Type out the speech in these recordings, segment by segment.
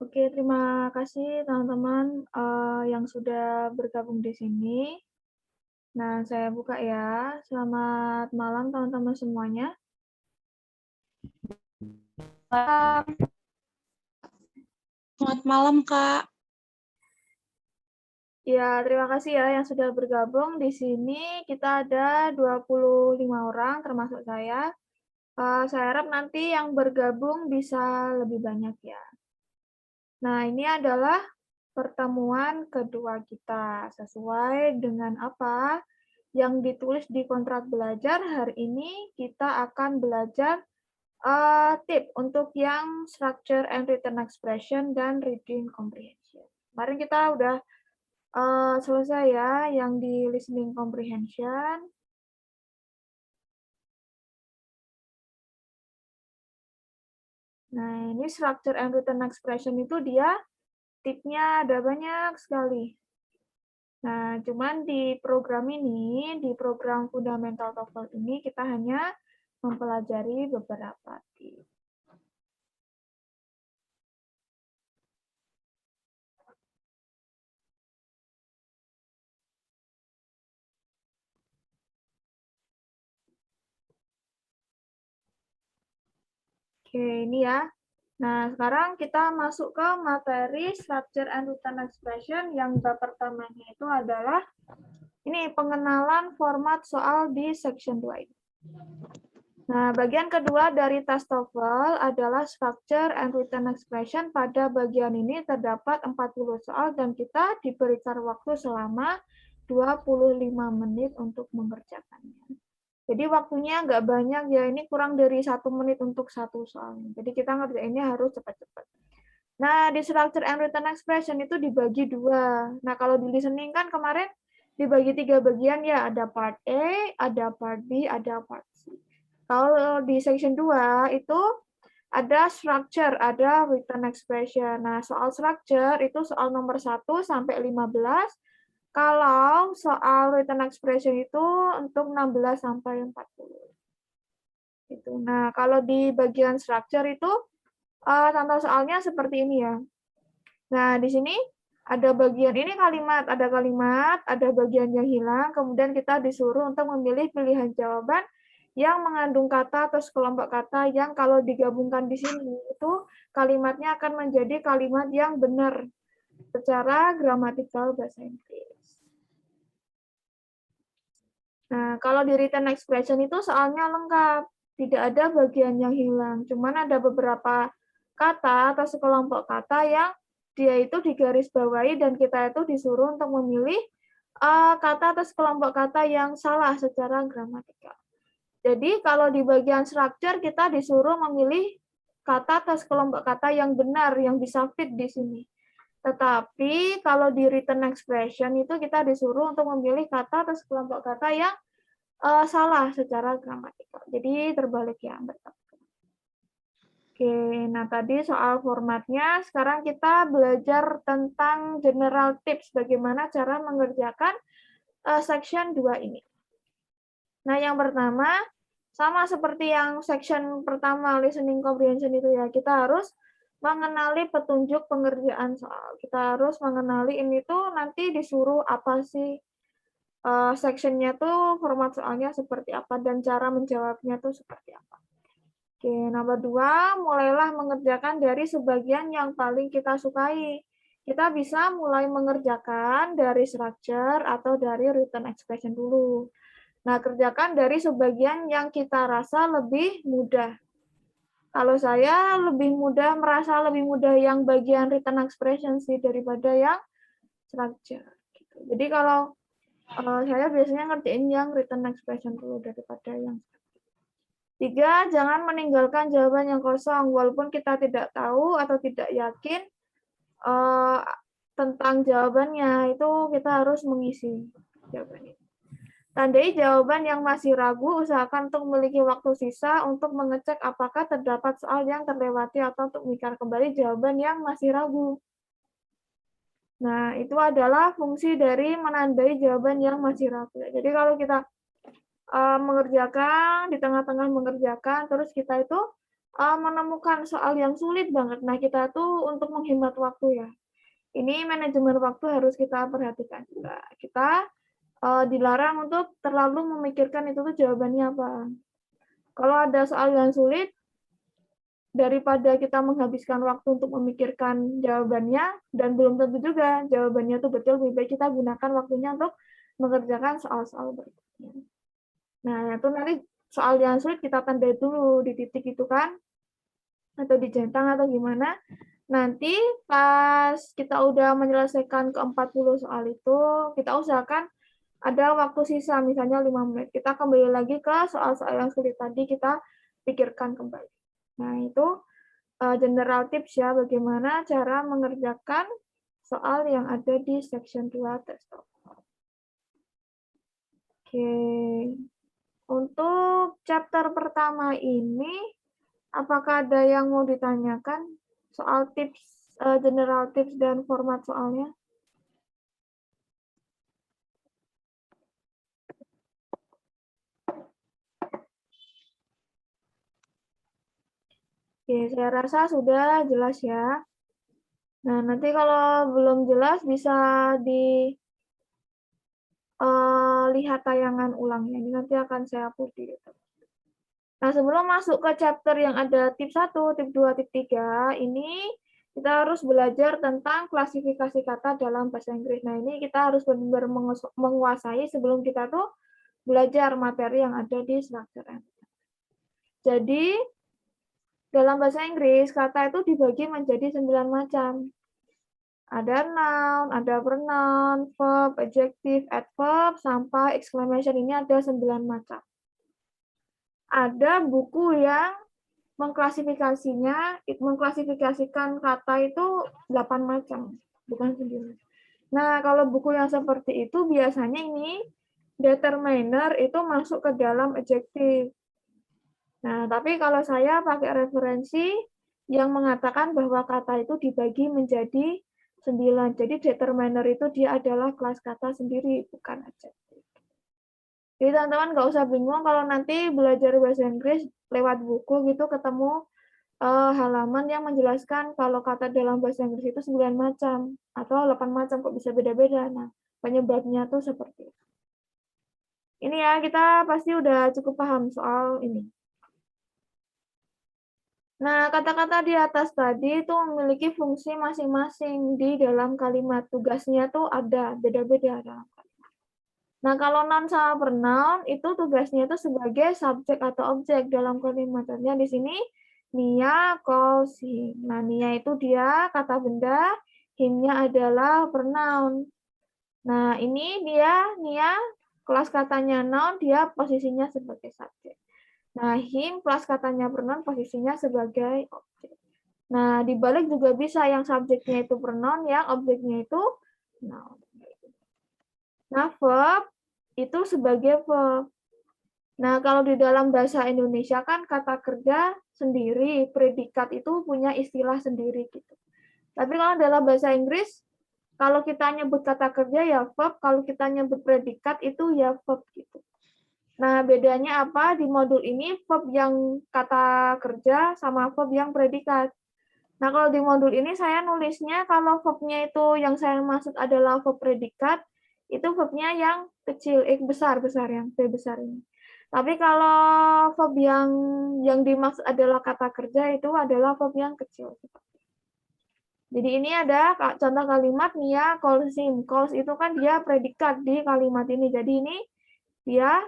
Oke, terima kasih teman-teman yang sudah bergabung di sini. Nah, saya buka ya. Selamat malam teman-teman semuanya. Selamat malam, Kak. Ya, terima kasih ya yang sudah bergabung. Di sini kita ada 25 orang termasuk saya. Saya harap nanti yang bergabung bisa lebih banyak ya. Nah, ini adalah pertemuan kedua kita. Sesuai dengan apa yang ditulis di kontrak belajar, hari ini kita akan belajar tip untuk yang structure and written expression dan reading comprehension. Kemarin kita udah selesai ya yang di listening comprehension. Nah, ini structure and written expression itu dia tipnya ada banyak sekali. Nah, cuman di program ini, di program Fundamental TOEFL ini, kita hanya mempelajari beberapa tips. Oke, ini ya. Nah, sekarang kita masuk ke materi structure and written expression yang bab pertamanya itu adalah ini pengenalan format soal di section 2 ini. Nah, bagian kedua dari tes TOEFL adalah structure and written expression. Pada bagian ini terdapat 40 soal dan kita diberikan waktu selama 25 menit untuk mengerjakannya. Jadi waktunya nggak banyak ya, ini kurang dari 1 menit untuk satu soal. Jadi kita ngerjainnya harus cepat-cepat. Nah, di structure and written expression itu dibagi dua. Nah, kalau di listening kan kemarin dibagi 3 bagian ya, ada part A, ada part B, ada part C. Kalau di section 2 itu ada structure, ada written expression. Nah, soal structure itu soal nomor 1 sampai 15. Kalau soal written expression itu untuk 16 sampai 40. Gitu. Nah, kalau di bagian structure itu contoh soalnya seperti ini ya. Nah, di sini ada bagian ini ada bagian yang hilang, kemudian kita disuruh untuk memilih pilihan jawaban yang mengandung kata atau sekelompok kata yang kalau digabungkan di sini itu kalimatnya akan menjadi kalimat yang benar secara gramatikal bahasa Inggris. Nah, kalau di written expression itu soalnya lengkap, tidak ada bagian yang hilang, cuman ada beberapa kata atau sekelompok kata yang dia itu digarisbawahi dan kita itu disuruh untuk memilih kata atau sekelompok kata yang salah secara gramatikal. Jadi kalau di bagian structure kita disuruh memilih kata atau sekelompok kata yang benar, yang bisa fit di sini. Tetapi kalau di written expression itu kita disuruh untuk memilih kata atau sekelompok kata yang salah secara gramatikal. Jadi terbalik ya, Mbak. Oke, nah tadi soal formatnya, sekarang kita belajar tentang general tips bagaimana cara mengerjakan section 2 ini. Nah, yang pertama, sama seperti yang section pertama, listening comprehension itu ya, kita harus mengenali petunjuk pengerjaan soal. Kita harus mengenali ini tuh nanti disuruh apa sih, section-nya tuh format soalnya seperti apa, dan cara menjawabnya tuh seperti apa. Oke, nomor 2, mulailah mengerjakan dari sebagian yang paling kita sukai. Kita bisa mulai mengerjakan dari structure atau dari written expression dulu. Nah, kerjakan dari sebagian yang kita rasa lebih mudah. Kalau saya merasa lebih mudah yang bagian written expression sih daripada yang structure. Gitu. Jadi kalau saya biasanya ngerjain yang written expression dulu daripada yang 3, jangan meninggalkan jawaban yang kosong. Walaupun kita tidak tahu atau tidak yakin tentang jawabannya, itu kita harus mengisi jawabannya. Tandai jawaban yang masih ragu, usahakan untuk memiliki waktu sisa untuk mengecek apakah terdapat soal yang terlewati atau untuk memikirkan kembali jawaban yang masih ragu. Nah, itu adalah fungsi dari menandai jawaban yang masih ragu. Jadi kalau kita mengerjakan, di tengah-tengah mengerjakan, terus kita itu menemukan soal yang sulit banget. Nah, kita tuh untuk menghemat waktu ya. Ini manajemen waktu harus kita perhatikan juga. Kita dilarang untuk terlalu memikirkan itu tuh jawabannya apa. Kalau ada soal yang sulit, daripada kita menghabiskan waktu untuk memikirkan jawabannya, dan belum tentu juga jawabannya itu betul, lebih baik kita gunakan waktunya untuk mengerjakan soal-soal berikutnya. Nah, itu nanti soal yang sulit kita tandai dulu di titik itu kan, atau dijentang atau gimana. Nanti pas kita udah menyelesaikan ke 40 soal itu, kita usahakan ada waktu sisa, misalnya 5 menit. Kita kembali lagi ke soal-soal yang sulit tadi, kita pikirkan kembali. Nah, itu general tips ya, bagaimana cara mengerjakan soal yang ada di section 2 test. Oke. Untuk chapter pertama ini, apakah ada yang mau ditanyakan soal tips, general tips dan format soalnya? Oke, saya rasa sudah jelas ya. Nah, nanti kalau belum jelas bisa lihat tayangan ulangnya. Ini nanti akan saya upload di YouTube. Nah, sebelum masuk ke chapter yang ada tip 1, tip 2, tip 3, ini kita harus belajar tentang klasifikasi kata dalam bahasa Inggris. Nah, ini kita harus benar-benar menguasai sebelum kita tuh belajar materi yang ada di structure and pattern. Jadi, dalam bahasa Inggris, kata itu dibagi menjadi 9 macam. Ada noun, ada pronoun, verb, adjective, adverb, sampai exclamation. Ini ada 9 macam. Ada buku yang mengklasifikasikan kata itu 8 macam, bukan 9. Nah, kalau buku yang seperti itu biasanya ini determiner itu masuk ke dalam adjective. Nah, tapi kalau saya pakai referensi yang mengatakan bahwa kata itu dibagi menjadi 9. Jadi determiner itu dia adalah kelas kata sendiri, bukan adjective. Jadi teman-teman nggak usah bingung kalau nanti belajar bahasa Inggris lewat buku gitu ketemu halaman yang menjelaskan kalau kata dalam bahasa Inggris itu 9 macam atau 8 macam, kok bisa beda-beda. Nah, penyebabnya tuh seperti itu. Ini ya, kita pasti udah cukup paham soal ini. Nah, kata-kata di atas tadi itu memiliki fungsi masing-masing di dalam kalimat. Tugasnya tuh ada, beda-beda dalam kalimat. Nah, kalau noun sama pronoun itu tugasnya itu sebagai subjek atau objek dalam kalimat. Artinya di sini Nia calls him. Nah, Nia itu dia kata benda, him-nya adalah pronoun. Nah, ini dia Nia, kelas katanya noun, dia posisinya sebagai subjek. Nah, him kelas katanya pronoun, posisinya sebagai objek. Nah, dibalik juga bisa yang subjeknya itu pronoun, yang objeknya itu noun. Nah, verb itu sebagai verb. Nah, kalau di dalam bahasa Indonesia kan kata kerja sendiri, predikat itu punya istilah sendiri gitu. Tapi kalau dalam bahasa Inggris, kalau kita nyebut kata kerja ya verb, kalau kita nyebut predikat itu ya verb gitu. Nah, bedanya apa di modul ini verb yang kata kerja sama verb yang predikat. Nah, kalau di modul ini saya nulisnya kalau verbnya itu yang saya maksud adalah verb predikat, itu verbnya yang kecil, besar yang V besar ini. Tapi kalau verb yang dimaksud adalah kata kerja itu adalah verb yang kecil. Jadi ini ada contoh kalimat Nia calls him. Calls itu kan dia predikat di kalimat ini. Jadi ini dia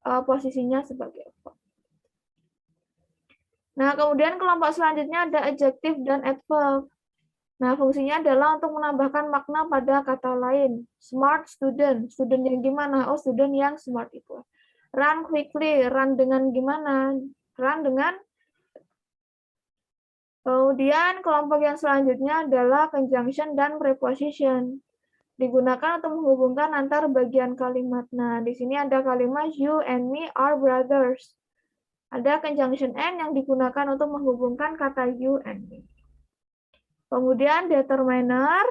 posisinya sebagai verb. Nah, kemudian kelompok selanjutnya ada adjective dan adverb. Nah, fungsinya adalah untuk menambahkan makna pada kata lain. Smart student, student yang gimana? Oh, student yang smart itu. Run quickly, run dengan gimana? Run dengan. Kemudian kelompok yang selanjutnya adalah conjunction dan preposition. Digunakan untuk menghubungkan antar bagian kalimat. Nah, di sini ada kalimat you and me are brothers. Ada conjunction and yang digunakan untuk menghubungkan kata you and me. Kemudian determiner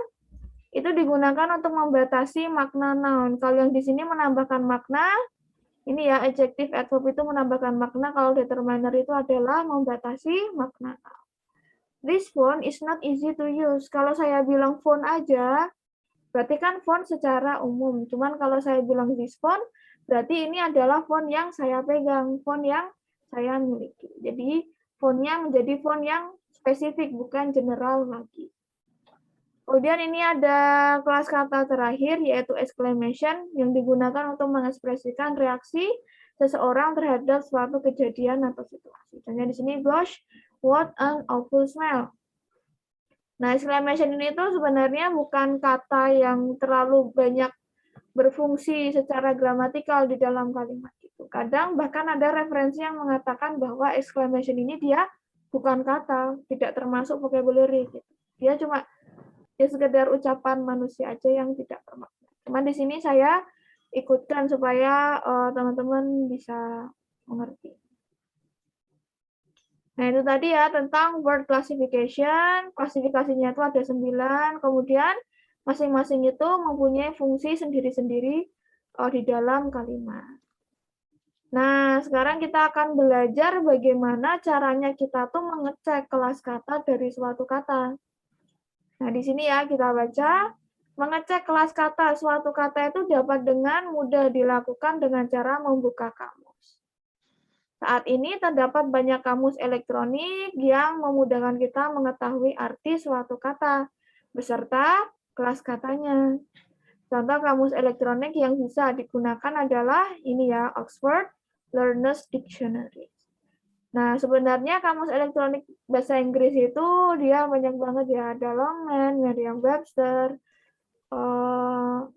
itu digunakan untuk membatasi makna noun. Kalau yang di sini menambahkan makna, Ini ya, adjective adverb itu menambahkan makna, kalau determiner itu adalah membatasi makna. This font is not easy to use. Kalau saya bilang font aja, berarti kan font secara umum. Cuman kalau saya bilang this font, berarti ini adalah font yang saya pegang, font yang saya miliki. Jadi fontnya menjadi font yang spesifik, bukan general lagi. Kemudian ini ada kelas kata terakhir, yaitu exclamation, yang digunakan untuk mengekspresikan reaksi seseorang terhadap suatu kejadian atau situasi. Contohnya di sini, gosh, what an awful smell. Nah, exclamation ini tuh sebenarnya bukan kata yang terlalu banyak berfungsi secara gramatikal di dalam kalimat itu. Kadang bahkan ada referensi yang mengatakan bahwa exclamation ini dia bukan kata, tidak termasuk vocabulary gitu. Dia cuma ya sekedar ucapan manusia aja yang tidak bermakna. Cuman di sini saya ikutkan supaya teman-teman bisa mengerti. Nah, itu tadi ya tentang word classification. Klasifikasinya itu ada 9, kemudian masing-masing itu mempunyai fungsi sendiri-sendiri di dalam kalimat. Nah, sekarang kita akan belajar bagaimana caranya kita tuh mengecek kelas kata dari suatu kata. Nah, di sini ya kita baca, mengecek kelas kata suatu kata itu dapat dengan mudah dilakukan dengan cara membuka kamus. Saat ini terdapat banyak kamus elektronik yang memudahkan kita mengetahui arti suatu kata, beserta kelas katanya. Contoh kamus elektronik yang bisa digunakan adalah ini ya, Oxford Learners Dictionary. Nah, sebenarnya kamus elektronik bahasa Inggris itu dia banyak banget ya, ada Longman, Merriam-Webster,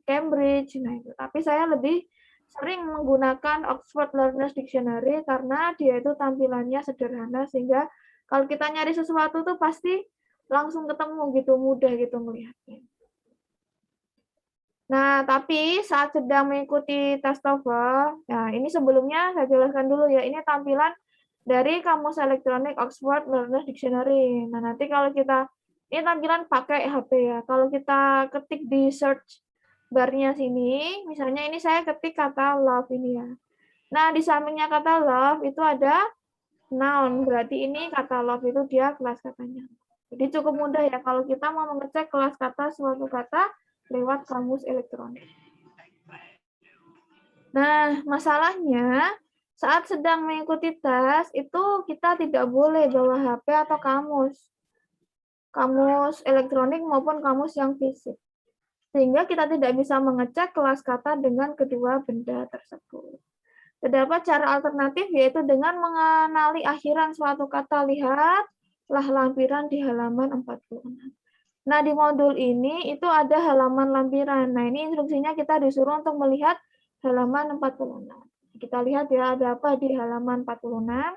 Cambridge, nah itu. Tapi saya lebih sering menggunakan Oxford Learners Dictionary karena dia itu tampilannya sederhana sehingga kalau kita nyari sesuatu tuh pasti langsung ketemu gitu, mudah gitu melihatnya. Nah, tapi saat sedang mengikuti tes TOEFL, nah ini sebelumnya saya jelaskan dulu ya, ini tampilan dari kamus elektronik Oxford Learners Dictionary. Nah, nanti kalau kita, ini tampilan pakai HP ya, kalau kita ketik di search bar-nya sini, misalnya ini saya ketik kata love ini ya. Nah, di sampingnya kata love itu ada noun, berarti ini kata love itu dia kelas katanya. Jadi cukup mudah ya kalau kita mau mengecek kelas kata suatu kata lewat kamus elektronik. Nah, masalahnya saat sedang mengikuti tes itu kita tidak boleh bawa HP atau kamus elektronik maupun kamus yang fisik. Sehingga kita tidak bisa mengecek kelas kata dengan kedua benda tersebut. Terdapat cara alternatif yaitu dengan mengenali akhiran suatu kata. Lihatlah lampiran di halaman 46. Nah, di modul ini itu ada halaman lampiran. Nah, ini instruksinya kita disuruh untuk melihat halaman 46. Kita lihat ya, ada apa di halaman 46.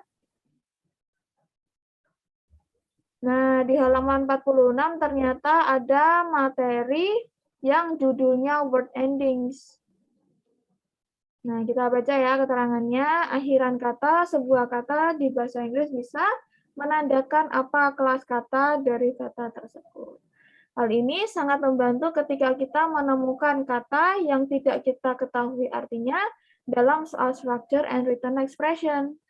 Nah, di halaman 46 ternyata ada materi yang judulnya word endings. Nah, kita baca ya keterangannya. Akhiran kata, sebuah kata di bahasa Inggris bisa menandakan apa kelas kata dari kata tersebut. Hal ini sangat membantu ketika kita menemukan kata yang tidak kita ketahui artinya dalam soal structure and written expression.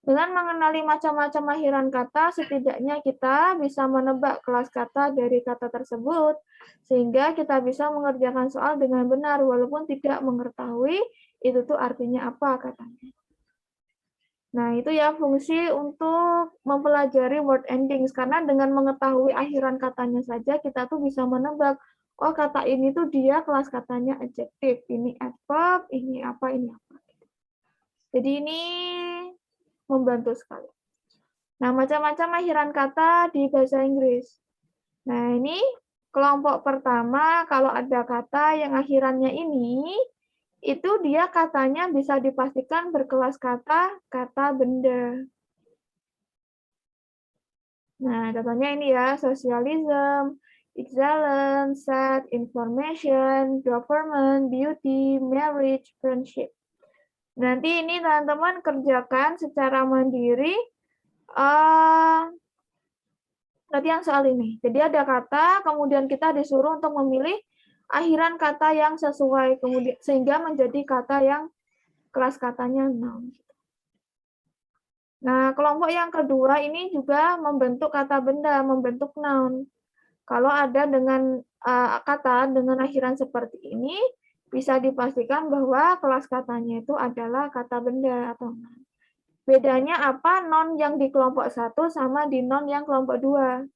Dengan mengenali macam-macam akhiran kata, setidaknya kita bisa menebak kelas kata dari kata tersebut, sehingga kita bisa mengerjakan soal dengan benar, walaupun tidak mengetahui itu tuh artinya apa katanya. Nah, itu ya fungsi untuk mempelajari word endings, karena dengan mengetahui akhiran katanya saja, kita tuh bisa menebak, oh kata ini tuh dia kelas katanya adjective, ini adverb, ini apa, ini apa. Jadi ini membantu sekali. Nah, macam-macam akhiran kata di bahasa Inggris. Nah, ini kelompok pertama, kalau ada kata yang akhirannya ini, itu dia katanya bisa dipastikan berkelas kata benda. Nah, contohnya ini ya, socialism, excellence, set, information, government, beauty, marriage, friendship. Nanti ini teman-teman kerjakan secara mandiri latihan soal ini. Jadi ada kata, kemudian kita disuruh untuk memilih akhiran kata yang sesuai, kemudian sehingga menjadi kata yang kelas katanya noun. Nah, kelompok yang kedua ini juga membentuk kata benda, membentuk noun. Kalau ada dengan kata dengan akhiran seperti ini, bisa dipastikan bahwa kelas katanya itu adalah kata benda atau noun. Bedanya apa noun yang di kelompok 1 sama di noun yang kelompok 2?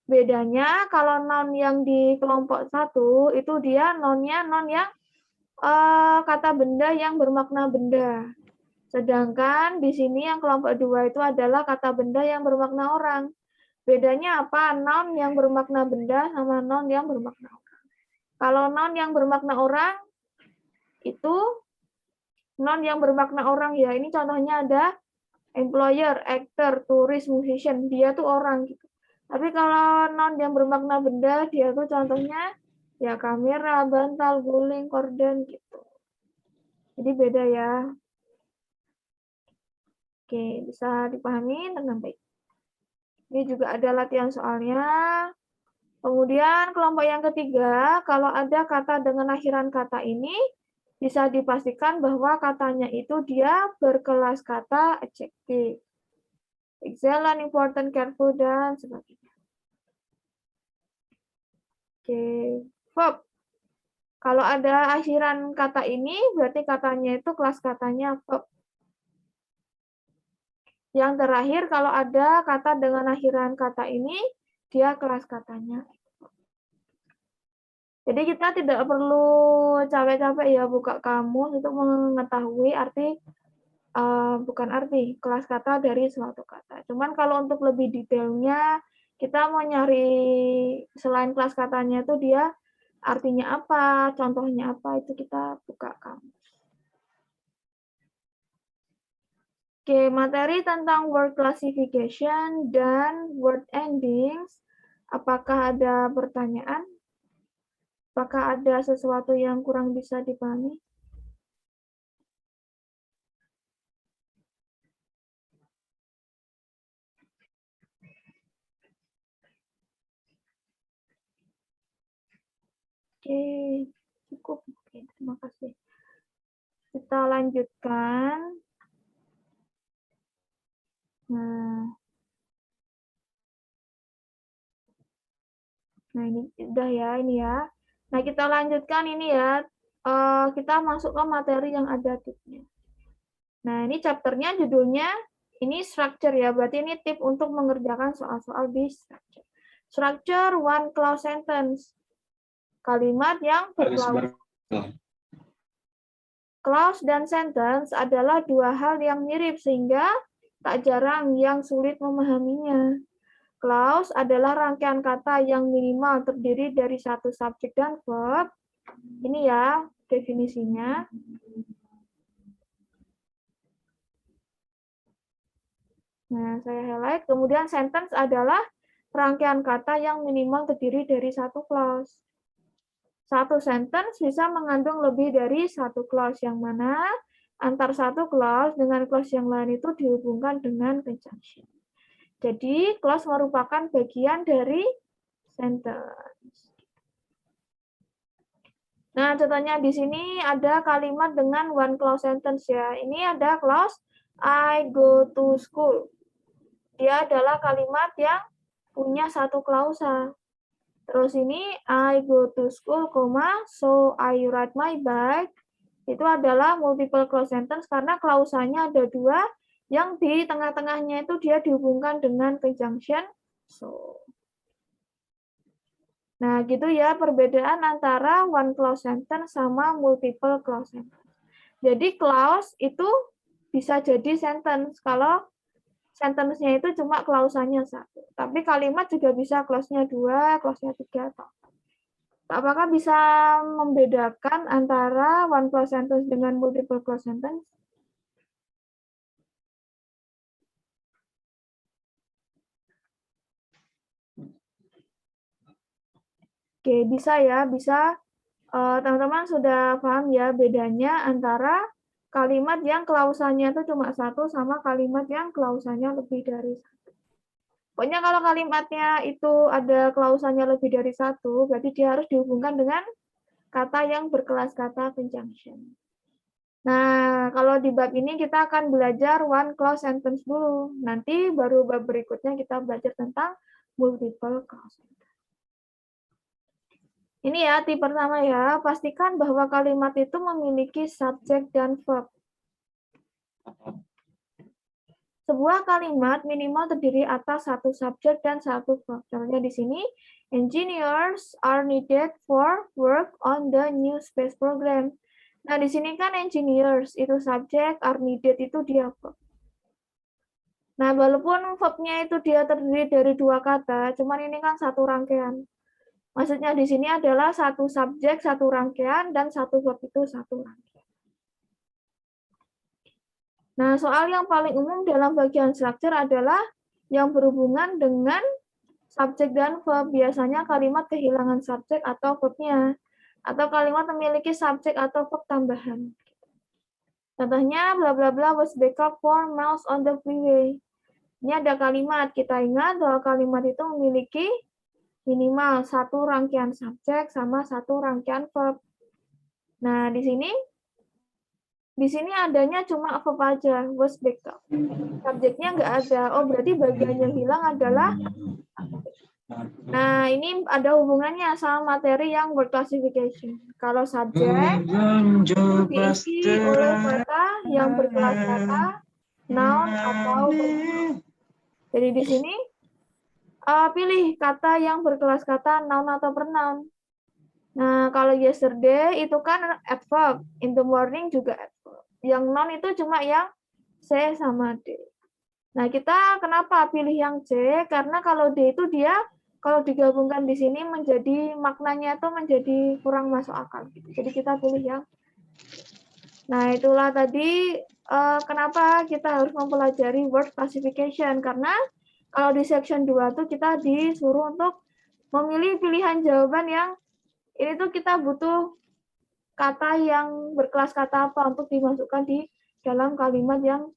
Bedanya kalau noun yang di kelompok 1 itu dia nounnya noun yang kata benda yang bermakna benda. Sedangkan di sini yang kelompok 2 itu adalah kata benda yang bermakna orang. Bedanya apa? Noun yang bermakna benda sama noun yang bermakna orang. Kalau noun yang bermakna orang, itu noun yang bermakna orang ya. Ini contohnya ada employer, actor, turis, musician. Dia tuh orang gitu. Tapi kalau noun yang bermakna benda, dia tuh contohnya ya kamera, bantal, guling, korden gitu. Jadi beda ya. Oke, bisa dipahami dengan baik. Ini juga ada latihan soalnya. Kemudian kelompok yang ketiga, kalau ada kata dengan akhiran kata ini, bisa dipastikan bahwa katanya itu dia berkelas kata adjektif. Excellent, important, careful, dan sebagainya. Oke, verb. Kalau ada akhiran kata ini, berarti katanya itu kelas katanya verb. Yang terakhir, kalau ada kata dengan akhiran kata ini, dia kelas katanya. Jadi kita tidak perlu capek-capek ya buka kamus untuk mengetahui arti, bukan arti, kelas kata dari suatu kata. Cuman kalau untuk lebih detailnya, kita mau nyari selain kelas katanya itu dia artinya apa, contohnya apa, itu kita buka kamus. Oke, materi tentang word classification dan word endings. Apakah ada pertanyaan? Apakah ada sesuatu yang kurang bisa dipahami? Oke, cukup. Oke, terima kasih. Kita lanjutkan. Nah ini udah ya, ini ya. Nah, kita lanjutkan ini ya. Kita masuk ke materi yang ada tipsnya. Nah, ini chapternya judulnya ini structure ya. Berarti ini tip untuk mengerjakan soal-soal di structure. Structure one clause sentence. Kalimat yang berklaus. Clause dan sentence adalah dua hal yang mirip sehingga tak jarang yang sulit memahaminya. Clause adalah rangkaian kata yang minimal terdiri dari satu subjek dan verb. Ini ya definisinya. Nah, saya highlight. Kemudian sentence adalah rangkaian kata yang minimal terdiri dari satu clause. Satu sentence bisa mengandung lebih dari satu clause, yang mana antar satu clause dengan clause yang lain itu dihubungkan dengan conjunction. Jadi, clause merupakan bagian dari sentence. Nah, contohnya di sini ada kalimat dengan one clause sentence ya. Ini ada clause I go to school. Dia adalah kalimat yang punya satu klausa. Terus ini I go to school, so I ride my bike. Itu adalah multiple clause sentence karena klausanya ada dua, yang di tengah-tengahnya itu dia dihubungkan dengan conjunction so. Nah, gitu ya perbedaan antara one clause sentence sama multiple clause sentence. Jadi clause itu bisa jadi sentence kalau sentence-nya itu cuma klausanya satu. Tapi kalimat juga bisa clause-nya dua, clause-nya tiga. Apakah bisa membedakan antara one clause sentence dengan multiple clause sentence? Oke, bisa ya, bisa. Teman-teman sudah paham ya bedanya antara kalimat yang klausanya itu cuma satu sama kalimat yang klausanya lebih dari satu. Pokoknya kalau kalimatnya itu ada klausanya lebih dari satu, berarti dia harus dihubungkan dengan kata yang berkelas kata conjunction. Nah, kalau di bab ini kita akan belajar one clause sentence dulu. Nanti baru bab berikutnya kita belajar tentang multiple clause sentence. Ini ya, tip pertama ya, pastikan bahwa kalimat itu memiliki subjek dan verb. Sebuah kalimat minimal terdiri atas satu subjek dan satu verb. Contohnya di sini, engineers are needed for work on the new space program. Nah, di sini kan engineers itu subjek, are needed itu dia verb. Nah, walaupun verbnya itu dia terdiri dari dua kata, cuman ini kan satu rangkaian. Maksudnya di sini adalah satu subjek, satu rangkaian, dan satu verb itu satu rangkaian. Nah, soal yang paling umum dalam bagian struktur adalah yang berhubungan dengan subjek dan verb. Biasanya kalimat kehilangan subjek atau verbnya, atau kalimat memiliki subjek atau verb tambahan. Contohnya, bla bla bla was back up 4 miles on the freeway. Ini ada kalimat, kita ingat bahwa kalimat itu memiliki minimal satu rangkaian subjek sama satu rangkaian verb. Nah, di sini adanya cuma verb aja, was back up. Subjeknya nggak ada. Oh, berarti bagian yang hilang adalah subjek. Nah, ini ada hubungannya sama materi yang word classification. Kalau subjek diisi oleh kata yang berkelas kata, noun atau pronoun. Jadi di sini pilih kata yang berkelas kata noun atau pronoun. Nah, kalau yesterday itu kan adverb, in the morning juga adverb. Yang noun itu cuma yang C sama D. Nah, kita kenapa pilih yang C? Karena kalau D itu dia kalau digabungkan di sini menjadi maknanya itu menjadi kurang masuk akal. Jadi kita pilih yang C. Nah, itulah tadi kenapa kita harus mempelajari word classification. Karena kalau di section 2 tuh kita disuruh untuk memilih pilihan jawaban yang ini tuh kita butuh kata yang berkelas kata apa untuk dimasukkan di dalam kalimat yang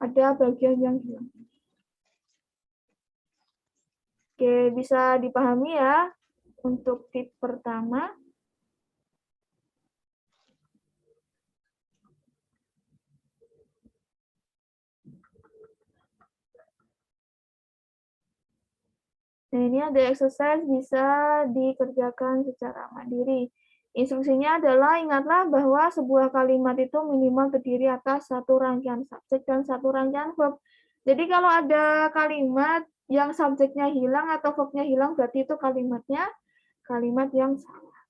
ada bagian yang hilang. Oke, bisa dipahami ya untuk tip pertama. Nah, ini ada exercise bisa dikerjakan secara mandiri. Instruksinya adalah ingatlah bahwa sebuah kalimat itu minimal terdiri atas satu rangkaian subjek dan satu rangkaian verb. Jadi kalau ada kalimat yang subjeknya hilang atau verbnya hilang, berarti itu kalimatnya kalimat yang salah.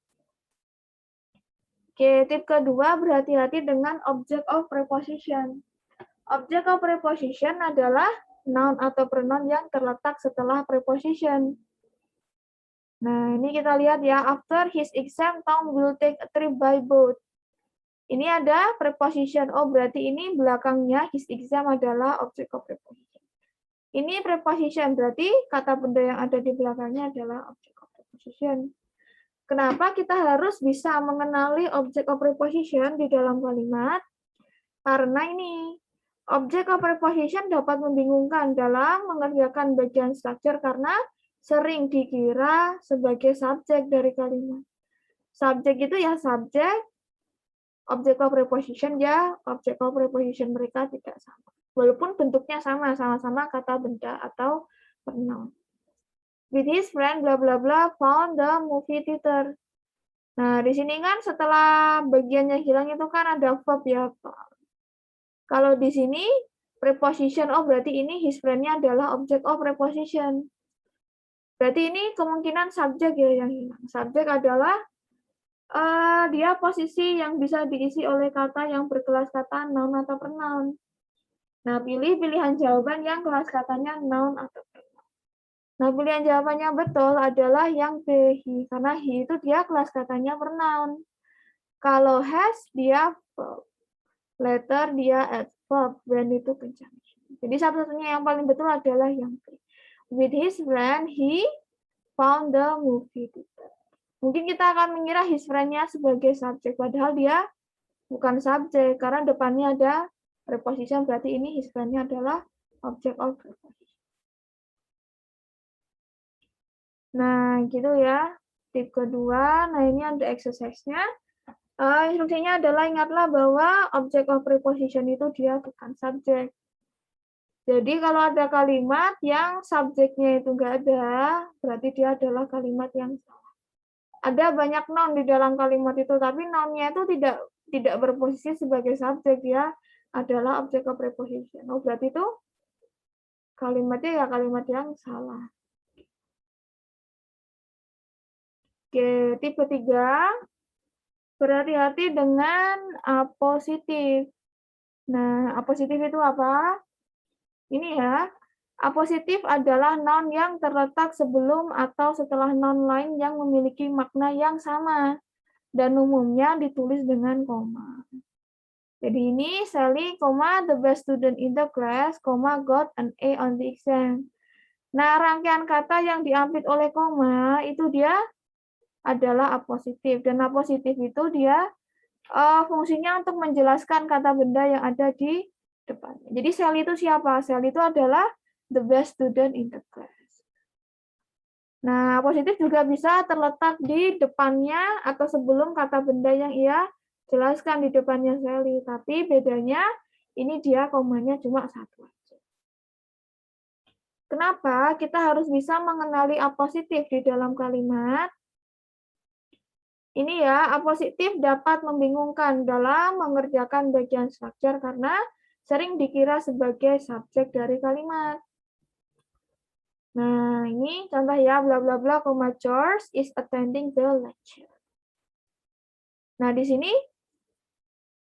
Oke, tip kedua, berhati-hati dengan object of preposition. Object of preposition adalah noun atau pronoun yang terletak setelah preposition. Nah, ini kita lihat ya. After his exam, Tom will take a trip by boat. Ini ada preposition. Oh, berarti ini belakangnya his exam adalah object of preposition. Ini preposition, berarti kata benda yang ada di belakangnya adalah object of preposition. Kenapa kita harus bisa mengenali object of preposition di dalam kalimat? Karena ini, object of preposition dapat membingungkan dalam mengerjakan bagian struktur karena sering dikira sebagai subjek dari kalimat. Subjek itu ya subjek, object of preposition ya object of preposition, mereka tidak sama. Walaupun bentuknya sama, sama-sama kata benda atau pronoun. With his friend bla bla bla found the movie theater. Nah, di sini kan setelah bagian yang hilang itu kan ada verb ya, Pak. Kalau di sini preposition, oh berarti ini his friend-nya adalah object of preposition. Berarti ini kemungkinan subjek ya yang hilang. Subjek adalah dia posisi yang bisa diisi oleh kata yang berkelas kata noun atau pronoun. Nah, pilih pilihan jawaban yang kelas katanya noun atau pronoun. Nah, pilihan jawabannya betul adalah yang B, he. Karena he itu dia kelas katanya pronoun. Kalau has, dia verb. Later, dia adverb. When itu conjunction. Jadi, satu-satunya yang paling betul adalah yang B. With his friend, he found the movie theater. Mungkin kita akan mengira his friend-nya sebagai subjek, padahal dia bukan subjek, karena depannya ada preposition, berarti ini his friend-nya adalah object of preposition. Nah, gitu ya. Tip kedua, nah ini ada exercise-nya. Instruksinya adalah ingatlah bahwa object of preposition itu dia bukan subjek. Jadi kalau ada kalimat yang subjeknya itu nggak ada, berarti dia adalah kalimat yang salah. Ada banyak noun di dalam kalimat itu, tapi noun-nya itu tidak berposisi sebagai subjek, dia adalah object of preposition. Oh, berarti itu kalimatnya ya kalimat yang salah. Oke, tipe 3, berhati-hati dengan apositif. Nah, apositif itu apa? Ini ya, apositif adalah noun yang terletak sebelum atau setelah noun lain yang memiliki makna yang sama, dan umumnya ditulis dengan koma. Jadi ini Sally, the best student in the class, got an A on the exam. Nah, rangkaian kata yang diambil oleh koma itu dia adalah apositif, dan apositif itu dia fungsinya untuk menjelaskan kata benda yang ada di depannya. Jadi Sally itu siapa? Sally itu adalah the best student in the class. Nah, positif juga bisa terletak di depannya atau sebelum kata benda yang ia jelaskan di depannya Sally. Tapi bedanya ini dia komanya cuma satu aja. Kenapa kita harus bisa mengenali apositif di dalam kalimat? Ini ya, apositif dapat membingungkan dalam mengerjakan bagian struktur karena sering dikira sebagai subjek dari kalimat. Nah, ini contoh ya, bla bla bla, George is attending the lecture. Nah, di sini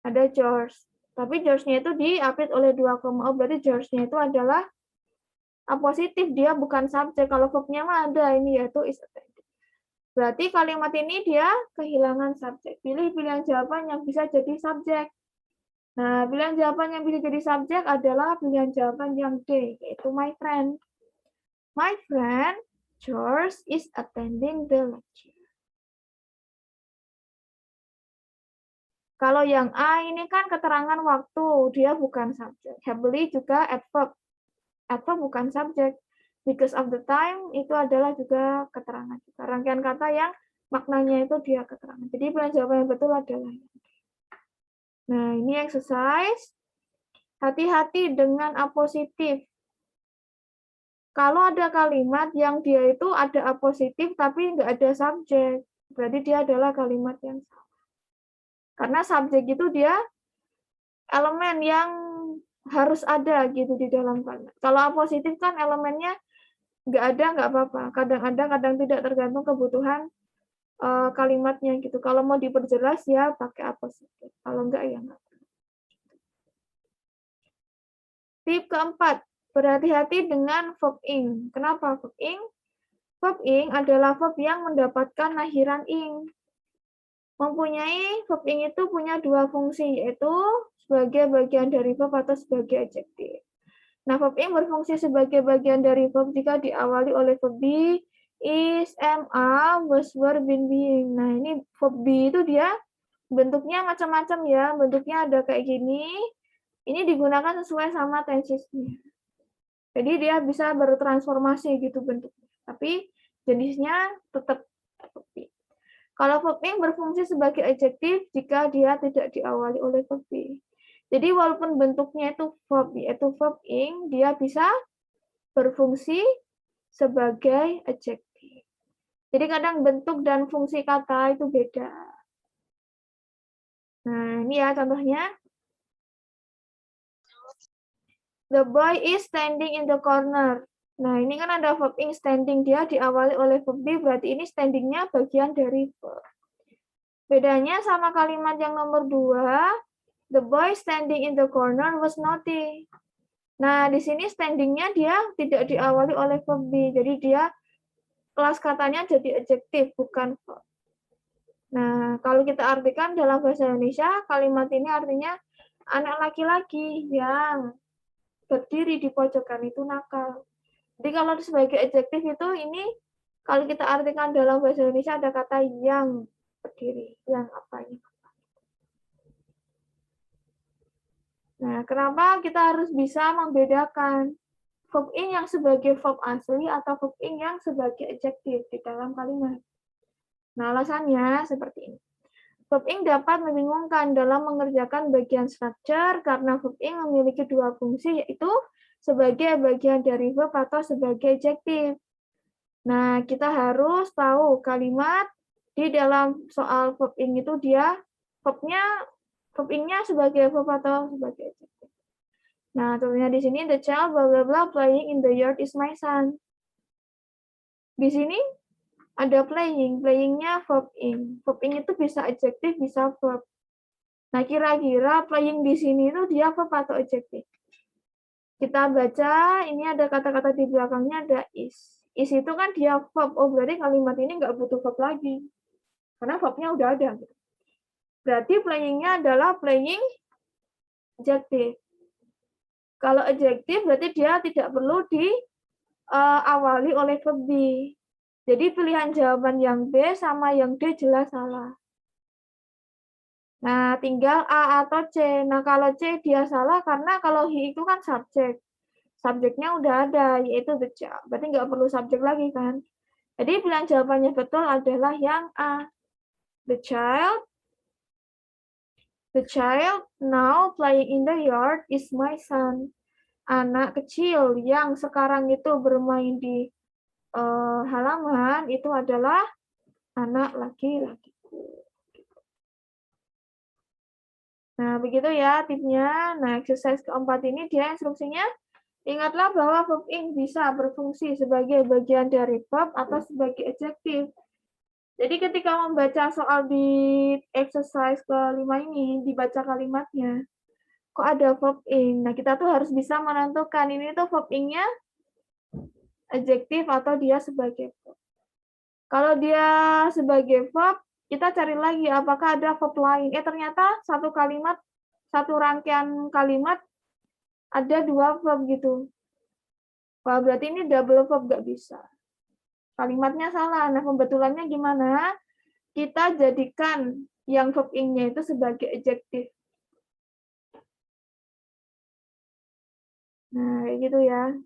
ada George. Tapi George-nya itu diapit oleh 2 koma. Oh, berarti George-nya itu adalah apositif, dia bukan subjek. Kalau verb-nya mah ada, ini yaitu is attending. Berarti kalimat ini dia kehilangan subjek. Pilih pilihan jawaban yang bisa jadi subjek. Nah, pilihan jawaban yang bisa jadi subjek adalah pilihan jawaban yang D, yaitu my friend. My friend George is attending the lecture. Kalau yang A ini kan keterangan waktu, dia bukan subjek. Happily juga adverb. Adverb bukan subjek. Because of the time itu adalah juga keterangan. Rangkaian kata yang maknanya itu dia keterangan. Jadi pilihan jawaban yang betul adalah yang D. Nah, ini exercise. Hati-hati dengan apositif. Kalau ada kalimat yang dia itu ada apositif tapi nggak ada subjek, berarti dia adalah kalimat yang salah. Karena subjek itu dia elemen yang harus ada gitu di dalam kalimat. Kalau apositif kan elemennya nggak ada, nggak apa-apa. Kadang ada, kadang tidak, tergantung kebutuhan kalimatnya gitu. Kalau mau diperjelas ya pakai apositif. Kalau enggak ya enggak. Tip keempat, berhati-hati dengan verb ing. Kenapa verb ing? Verb ing adalah verb yang mendapatkan akhiran ing. Mempunyai verb ing itu punya 2 fungsi, yaitu sebagai bagian dari verb atau sebagai adjektif. Nah, verb ing berfungsi sebagai bagian dari verb jika diawali oleh verb be, is, am, are, was, were, been, being. Nah, ini verb be itu dia bentuknya macam-macam ya. Bentuknya ada kayak gini. Ini digunakan sesuai sama tensesnya. Jadi dia bisa bertransformasi gitu bentuknya. Tapi jenisnya tetap verb be. Kalau verb ing berfungsi sebagai adjektif jika dia tidak diawali oleh verb be. Jadi walaupun bentuknya itu verb, yaitu verb ing, dia bisa berfungsi sebagai adjektif. Jadi kadang bentuk dan fungsi kata itu beda. Nah, ini ya contohnya. The boy is standing in the corner. Nah, ini kan ada verb ing standing, dia diawali oleh verb be, berarti ini standingnya bagian dari verb. Bedanya sama kalimat yang nomor 2, the boy standing in the corner was naughty. Nah, di sini standingnya dia tidak diawali oleh verb be, jadi dia kelas katanya jadi adjektif, bukan verb. Nah, kalau kita artikan dalam bahasa Indonesia, kalimat ini artinya anak laki-laki yang berdiri di pojokan itu nakal. Jadi kalau sebagai adjektif itu ini kalau kita artikan dalam bahasa Indonesia ada kata yang berdiri, yang apanya. Nah, kenapa kita harus bisa membedakan verb ing yang sebagai verb asli atau verb ing yang sebagai adjektif di dalam kalimat? Nah, alasannya seperti ini. Verb ing dapat membingungkan dalam mengerjakan bagian structure karena verb ing memiliki dua fungsi, yaitu sebagai bagian dari verb atau sebagai adjektif. Nah, kita harus tahu kalimat di dalam soal verb ing itu dia verb ing-nya sebagai verb atau sebagai adjektif. Nah, contohnya di sini the child blah blah blah playing in the yard is my son. Di sini ada playing, playing-nya verb ing. Verb ing itu bisa adjektif, bisa verb. Nah, kira-kira playing di sini itu dia verb atau adjektif? Kita baca, ini ada kata-kata di belakangnya ada is. Is itu kan dia verb. Oh, berarti kalimat ini nggak butuh verb lagi. Karena verbnya udah ada. Berarti playing-nya adalah playing adjektif. Kalau adjektif berarti dia tidak perlu diawali oleh verb be. Jadi pilihan jawaban yang B sama yang D jelas salah. Nah, tinggal A atau C. Nah, kalau C dia salah karena kalau he itu kan subjek. Subjeknya udah ada, yaitu the child. Berarti nggak perlu subjek lagi kan. Jadi pilihan jawabannya betul adalah yang A. The child now playing in the yard is my son. Anak kecil yang sekarang itu bermain di halaman itu adalah anak laki-lakiku. Nah, begitu ya tipsnya. Nah, exercise keempat ini dia instruksinya, ingatlah bahwa verb ing bisa berfungsi sebagai bagian dari verb atau sebagai adjektif. Jadi ketika membaca soal di exercise kelima ini, dibaca kalimatnya, kok ada verb ing. Nah, kita tuh harus bisa menentukan ini tuh verb ing-nya adjektif atau dia sebagai verb. Kalau dia sebagai verb, kita cari lagi apakah ada verb lain. Ternyata satu rangkaian kalimat ada dua verb gitu. Wah, berarti ini double verb nggak bisa. Kalimatnya salah. Nah, pembetulannya gimana? Kita jadikan yang verb ing-nya itu sebagai adjektif. Nah, kayak gitu ya.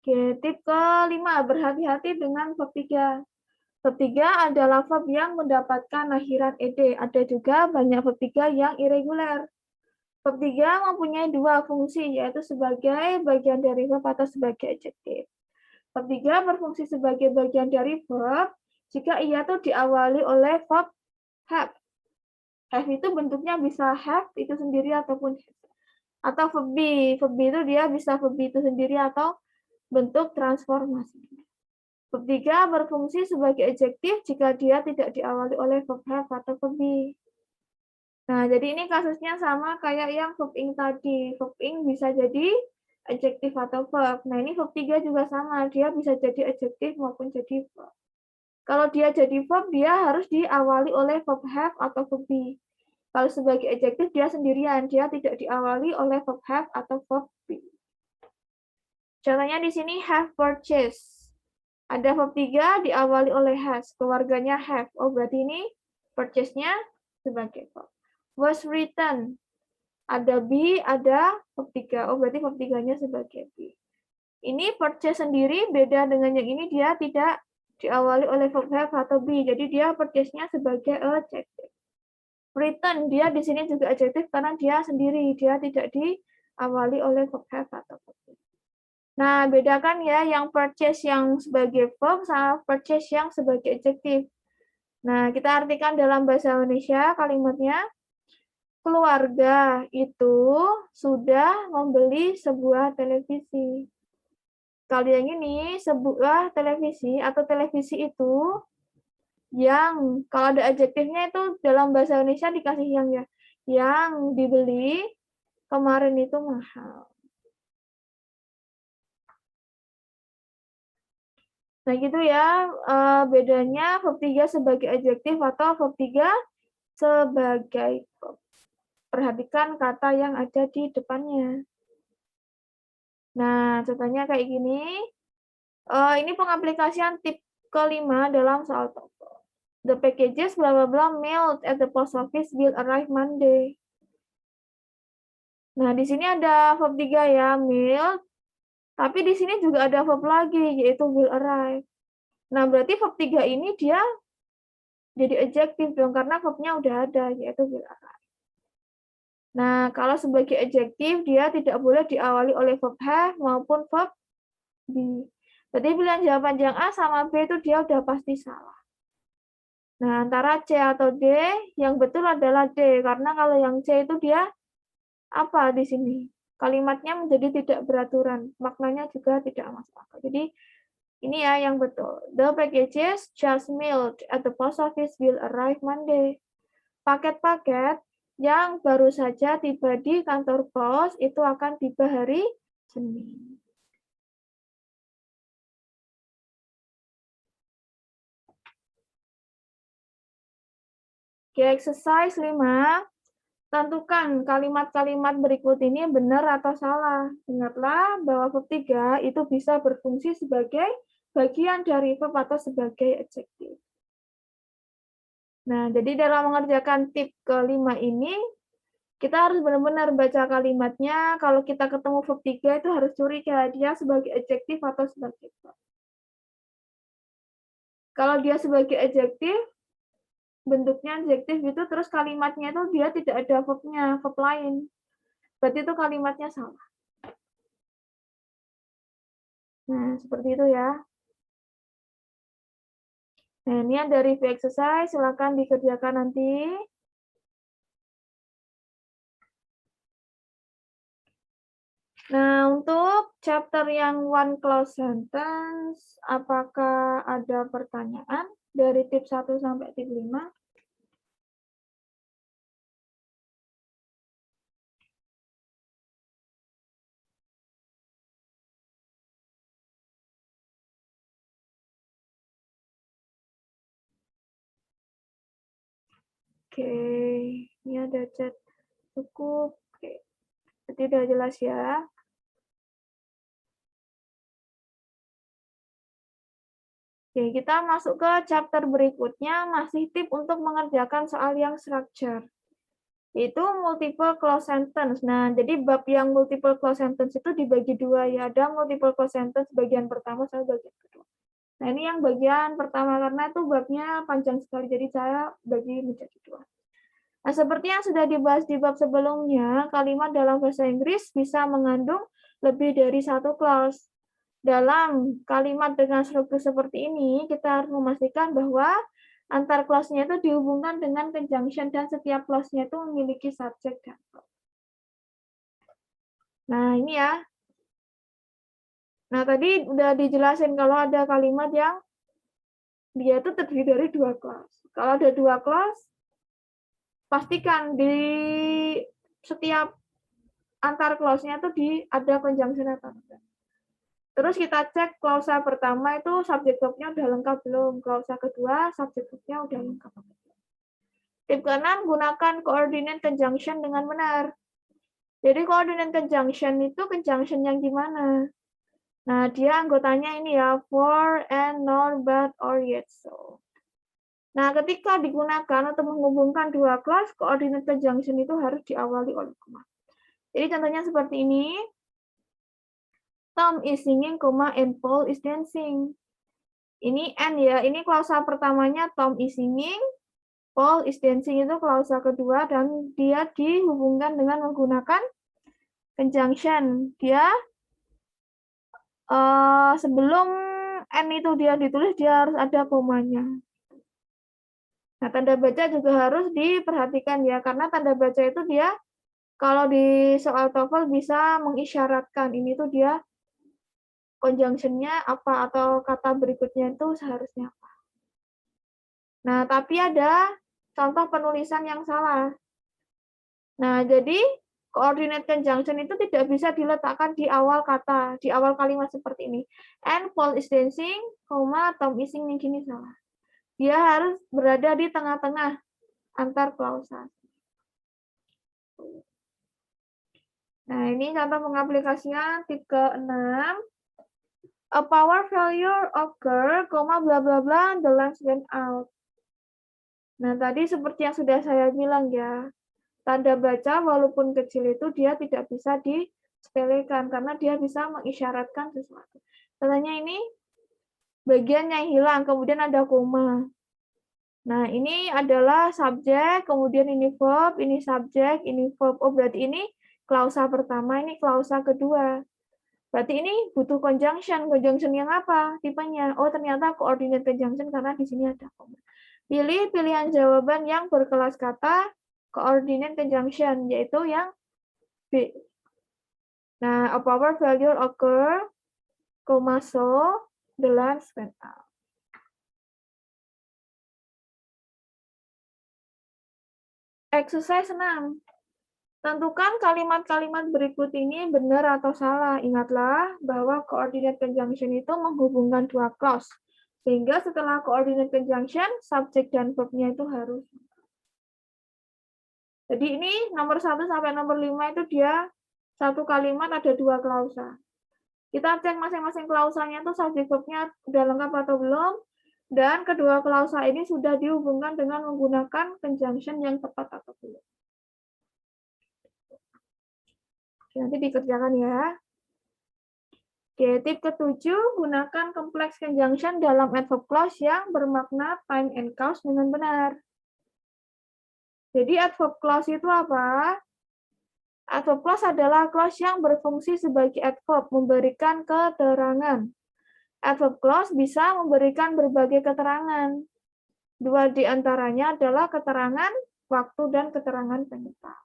Oke, tip kelima, berhati-hati dengan verb 3. Verb 3 adalah verb yang mendapatkan akhiran ed. Ada juga banyak verb 3 yang irregular. Verb 3 mempunyai dua fungsi, yaitu sebagai bagian dari verb atau sebagai adjektif. Verb 3 berfungsi sebagai bagian dari verb jika ia tuh diawali oleh verb have. Have itu bentuknya bisa have itu sendiri ataupun have. Atau verb be. Verb be itu dia bisa verb be itu sendiri atau bentuk transformasi. Verb 3 berfungsi sebagai adjektif jika dia tidak diawali oleh verb have atau verb be. Nah, jadi ini kasusnya sama kayak yang verb ing tadi. Verb ing bisa jadi adjektif atau verb. Nah, ini verb 3 juga sama. Dia bisa jadi adjektif maupun jadi verb. Kalau dia jadi verb, dia harus diawali oleh verb have atau verb be. Kalau sebagai adjektif, dia sendirian. Dia tidak diawali oleh verb have atau verb be. Contohnya di sini have purchased. Ada verb 3 diawali oleh has, keluarganya have. Oh, berarti ini purchase-nya sebagai verb. Was written. Ada be, ada verb 3. Oh, berarti verb 3-nya sebagai be. Ini purchase sendiri beda dengan yang ini, dia tidak diawali oleh verb have atau be. Jadi dia purchase-nya sebagai adjective. Written, dia di sini juga adjective karena dia sendiri, dia tidak diawali oleh verb have atau verb be. Nah, bedakan ya yang purchase yang sebagai verb sama purchase yang sebagai adjektif. Nah, kita artikan dalam bahasa Indonesia kalimatnya, keluarga itu sudah membeli sebuah televisi. Kalau yang ini, sebuah televisi atau televisi itu yang, kalau ada adjektifnya itu dalam bahasa Indonesia dikasih yang ya, yang dibeli kemarin itu mahal. Nah, gitu ya, bedanya verb 3 sebagai adjektif atau verb 3 sebagai verb. Perhatikan kata yang ada di depannya. Nah, contohnya kayak gini. Ini pengaplikasian tip kelima dalam soal TOEFL. The packages bla bla bla mailed at the post office will arrive Monday. Nah, di sini ada verb 3 ya, mailed. Tapi di sini juga ada verb lagi, yaitu will arrive. Nah, berarti verb 3 ini dia jadi adjektif dong, karena verbnya udah ada, yaitu will arrive. Nah, kalau sebagai adjektif, dia tidak boleh diawali oleh verb have maupun verb be. Berarti pilihan jawaban yang A sama B itu dia udah pasti salah. Nah, antara C atau D, yang betul adalah D, karena kalau yang C itu dia apa di sini? Kalimatnya menjadi tidak beraturan, maknanya juga tidak masuk akal. Jadi, ini ya yang betul. The packages just mailed at the post office will arrive Monday. Paket-paket yang baru saja tiba di kantor pos itu akan tiba hari Senin. Oke, exercise 5. Tentukan kalimat-kalimat berikut ini benar atau salah. Ingatlah bahwa verb 3 itu bisa berfungsi sebagai bagian dari verb atau sebagai adjektif. Nah, jadi dalam mengerjakan tip kelima ini, kita harus benar-benar baca kalimatnya. Kalau kita ketemu verb 3 itu harus curiga dia sebagai adjektif atau sebagai verb. Kalau dia sebagai adjektif, bentuknya adjektif itu, terus kalimatnya itu dia tidak ada verbnya, verb lain. Berarti itu kalimatnya salah. Nah, seperti itu ya. Nah, ini ada review exercise, silakan dikerjakan nanti. Nah, untuk chapter yang one clause sentence, apakah ada pertanyaan dari tip 1 sampai tip 5? Oke, ini ada chat cukup. Oke, berarti udah jelas ya. Oke, kita masuk ke chapter berikutnya, masih tip untuk mengerjakan soal yang structure. Itu multiple clause sentence. Nah, jadi bab yang multiple clause sentence itu dibagi dua ya. Ada multiple clause sentence bagian pertama sama bagian kedua. Nah, ini yang bagian pertama karena itu babnya panjang sekali, jadi saya bagi menjadi dua. Nah, seperti yang sudah dibahas di bab sebelumnya, kalimat dalam bahasa Inggris bisa mengandung lebih dari satu clause. Dalam kalimat dengan struktur seperti ini, kita harus memastikan bahwa antar clause-nya itu dihubungkan dengan conjunction dan setiap clause-nya itu memiliki subjek dan verb. Nah, ini ya. Nah, tadi udah dijelasin kalau ada kalimat yang dia itu terdiri dari dua clause. Kalau ada dua clause, pastikan di setiap antar clause-nya itu ada conjunction atau enggak. Terus kita cek klausa pertama itu subjek verbnya udah lengkap belum? Klausa kedua subjek verbnya udah lengkap. Tip ke-6, gunakan coordinate conjunction dengan benar. Jadi coordinate conjunction itu conjunction yang gimana? Nah, dia anggotanya ini ya, for, and, nor, but, or, yet, so. Nah, ketika digunakan atau menghubungkan dua clause, coordinate conjunction itu harus diawali oleh koma. Jadi contohnya seperti ini. Tom is singing, and Paul is dancing. Ini and ya, ini klausa pertamanya Tom is singing, Paul is dancing itu klausa kedua dan dia dihubungkan dengan menggunakan conjunction. Dia sebelum and itu dia ditulis dia harus ada komanya. Nah, tanda baca juga harus diperhatikan ya, karena tanda baca itu dia kalau di soal TOEFL bisa mengisyaratkan ini tuh dia conjunction-nya apa atau kata berikutnya itu seharusnya apa. Nah, tapi ada contoh penulisan yang salah. Nah, jadi coordinate conjunction itu tidak bisa diletakkan di awal kata, di awal kalimat seperti ini. And Paul is dancing, Tom is singing, gini salah. Dia harus berada di tengah-tengah antar klausa. Nah, ini contoh pengaplikasian tip ke-6. A power failure occur, bla bla bla, the lines went out. Nah, tadi seperti yang sudah saya bilang ya, tanda baca walaupun kecil itu dia tidak bisa disepelekan karena dia bisa mengisyaratkan sesuatu. Contohnya ini bagian yang hilang, kemudian ada koma. Nah, ini adalah subjek, kemudian ini verb, ini subjek, ini verb. Oh, berarti ini klausa pertama, ini klausa kedua. Berarti ini butuh conjunction. Conjunction yang apa tipenya? Oh, ternyata coordinate conjunction karena di sini ada koma. Pilih pilihan jawaban yang berkelas kata coordinate conjunction, yaitu yang B. Nah, a power failure occur, comma, so the lines went out. Exercise 6. Tentukan kalimat-kalimat berikut ini benar atau salah. Ingatlah bahwa coordinate conjunction itu menghubungkan dua clause. Sehingga setelah coordinate conjunction, subjek dan verb-nya itu harus. Jadi ini nomor 1 sampai nomor 5 itu dia satu kalimat ada dua klausa. Kita cek masing-masing klausanya itu subjek verb-nya udah lengkap atau belum. Dan kedua klausa ini sudah dihubungkan dengan menggunakan conjunction yang tepat atau belum. Nanti dikerjakan ya. Oke, tip ke-7, gunakan complex conjunction dalam adverb clause yang bermakna time and cause dengan benar. Jadi adverb clause itu apa? Adverb clause adalah clause yang berfungsi sebagai adverb, memberikan keterangan. Adverb clause bisa memberikan berbagai keterangan. Dua di antaranya adalah keterangan waktu dan keterangan penyebab.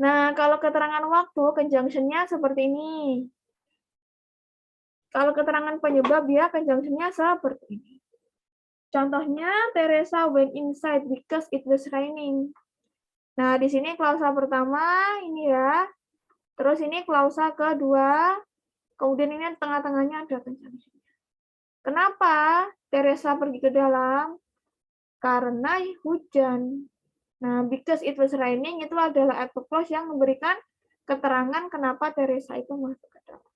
Nah, kalau keterangan waktu, conjunction-nya seperti ini. Kalau keterangan penyebab, ya conjunction-nya seperti ini. Contohnya, Teresa went inside because it was raining. Nah, di sini klausa pertama, ini ya. Terus ini klausa kedua. Kemudian ini tengah-tengahnya ada conjunction. Kenapa Teresa pergi ke dalam? Karena hujan. Nah, because it was raining itu adalah adverb clause yang memberikan keterangan kenapa Teresa itu masuk ke dalam.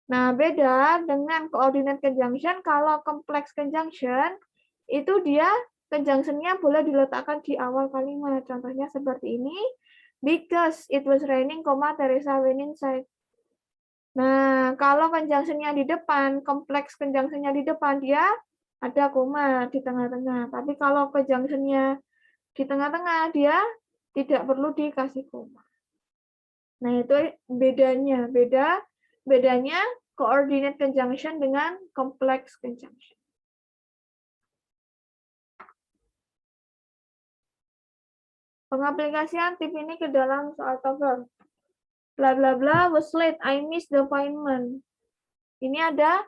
Nah, beda dengan coordinate conjunction. Kalau complex conjunction, itu dia conjunction-nya boleh diletakkan di awal kalimat. Contohnya seperti ini. Because it was raining, Teresa went inside. Nah, kalau conjunction-nya di depan, complex conjunction-nya di depan, dia ada koma di tengah-tengah. Tapi kalau conjunction-nya di tengah-tengah, dia tidak perlu dikasih koma. Nah, itu bedanya. Bedanya coordinate conjunction dengan complex conjunction. Pengaplikasian tip ini ke dalam soal TOEFL. Bla bla bla was late, I missed the appointment. Ini ada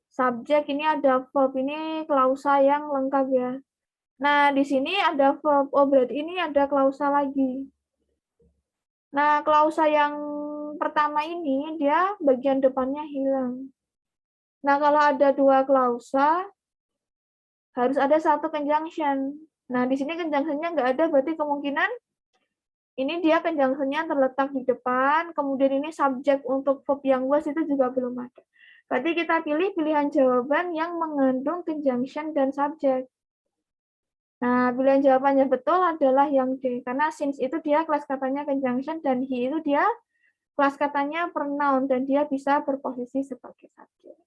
subjek, ini ada verb, ini klausa yang lengkap ya. Nah, di sini ada verb, oh berarti ini ada klausa lagi. Nah, klausa yang pertama ini, dia bagian depannya hilang. Nah, kalau ada dua klausa, harus ada satu conjunction. Nah, di sini conjunction-nya nggak ada, berarti kemungkinan ini dia conjunction-nya terletak di depan, kemudian ini subjek untuk verb yang was itu juga belum ada. Berarti kita pilih pilihan jawaban yang mengandung conjunction dan subjek. Nah, pilihan jawabannya betul adalah yang D, karena since itu dia kelas katanya conjunction dan he itu dia kelas katanya pronoun dan dia bisa berposisi sebagai subjek.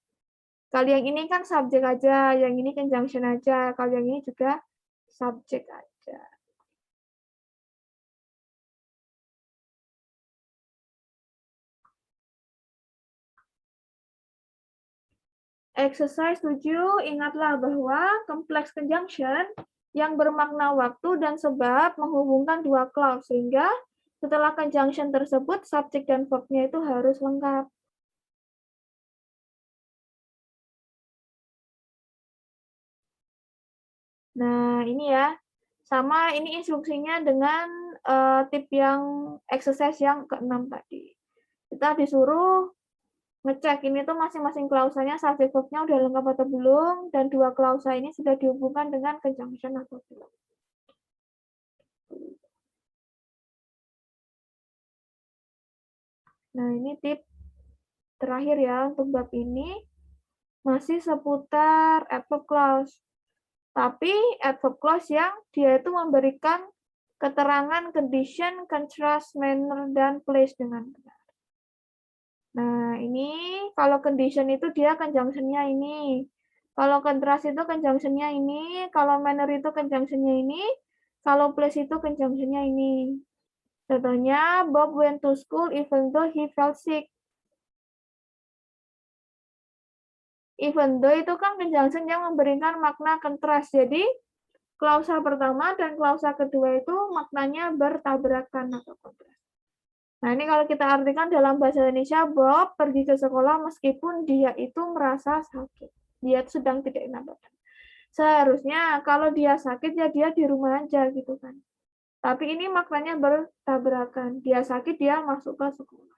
Kalau yang ini kan subjek aja, yang ini conjunction aja, kalau yang ini juga subjek aja. Exercise 7, ingatlah bahwa complex conjunction yang bermakna waktu dan sebab menghubungkan dua clause, sehingga setelah conjunction tersebut, subjek dan verb-nya itu harus lengkap. Nah, ini ya. Sama ini instruksinya dengan tip yang exercise yang ke-6 tadi. Kita disuruh ngecek ini tuh masing-masing klausanya subjek verb-nya udah lengkap atau belum, dan dua klausa ini sudah dihubungkan dengan conjunction atau belum. Nah, ini tip terakhir ya untuk bab ini, masih seputar adverb clause. Tapi adverb clause yang dia itu memberikan keterangan condition, contrast, manner, dan place dengan benar. Nah, ini kalau condition itu dia conjunction-nya ini. Kalau contrast itu conjunction-nya ini, kalau manner itu conjunction-nya ini, kalau place itu conjunction-nya ini. Contohnya, Bob went to school even though he felt sick. Even though itu kan conjunction yang memberikan makna kontras. Jadi, klausa pertama dan klausa kedua itu maknanya bertabrakan atau kontras. Nah, ini kalau kita artikan dalam bahasa Indonesia, Bob pergi ke sekolah meskipun dia itu merasa sakit. Dia sedang tidak enak badan. Seharusnya kalau dia sakit ya dia di rumah aja gitu kan. Tapi ini maknanya bertabrakan. Dia sakit, dia masuk ke sekolah.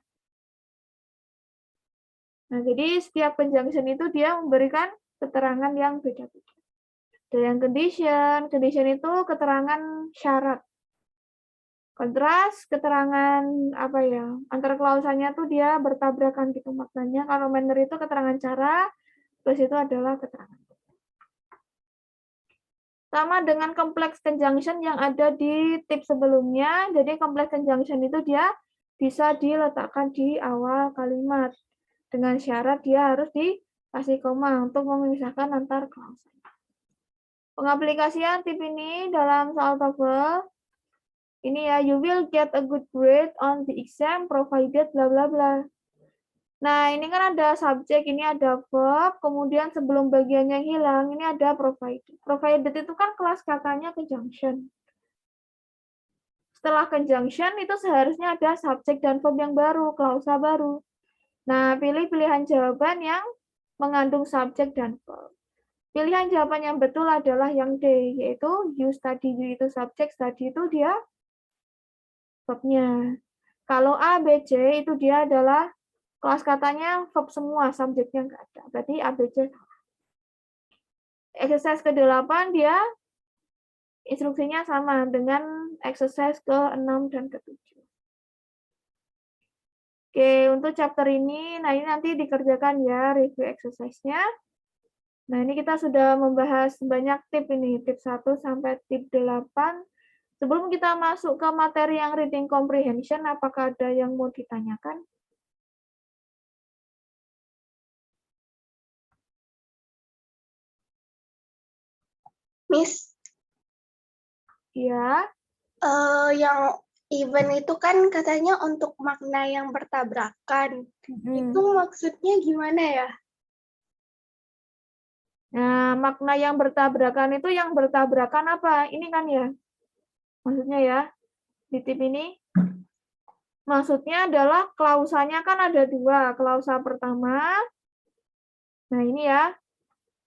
Nah, jadi setiap conjunction itu dia memberikan keterangan yang beda-beda. Ada yang condition. Condition itu keterangan syarat. Kontras, keterangan apa ya, antar klausanya tuh dia bertabrakan gitu maknanya. Kalau manner itu keterangan cara, plus itu adalah keterangan. Sama dengan complex conjunction yang ada di tips sebelumnya. Jadi complex conjunction itu dia bisa diletakkan di awal kalimat. Dengan syarat dia harus dikasih koma untuk memisahkan antar klausa. Pengaplikasian tip ini dalam soal TOEFL. Ini ya, you will get a good grade on the exam provided bla bla bla. Nah, ini kan ada subjek, ini ada verb, kemudian sebelum bagiannya hilang, ini ada provided. Provided itu kan kelas kakaknya conjunction. Setelah conjunction itu seharusnya ada subjek dan verb yang baru, klausa baru. Nah, pilih pilihan jawaban yang mengandung subjek dan verb. Pilihan jawaban yang betul adalah yang D, yaitu you study, you itu subjek, study itu dia verbnya. Kalau A, B, C itu dia adalah kelas katanya verb semua, subjeknya nggak ada. Berarti A, B, C. Exercise ke-8 dia instruksinya sama dengan exercise ke-6 dan ke-7. Oke, untuk chapter ini, nah ini nanti dikerjakan ya review exercise-nya. Nah, ini kita sudah membahas banyak tip ini, tip 1 sampai tip 8. Sebelum kita masuk ke materi yang reading comprehension, apakah ada yang mau ditanyakan? Miss, Ya. Yang even itu kan katanya untuk makna yang bertabrakan. Itu maksudnya gimana ya? Nah, makna yang bertabrakan itu yang bertabrakan apa? Ini kan ya. Maksudnya ya, di tip ini. Maksudnya adalah klausanya kan ada dua. Klausa pertama, nah ini ya,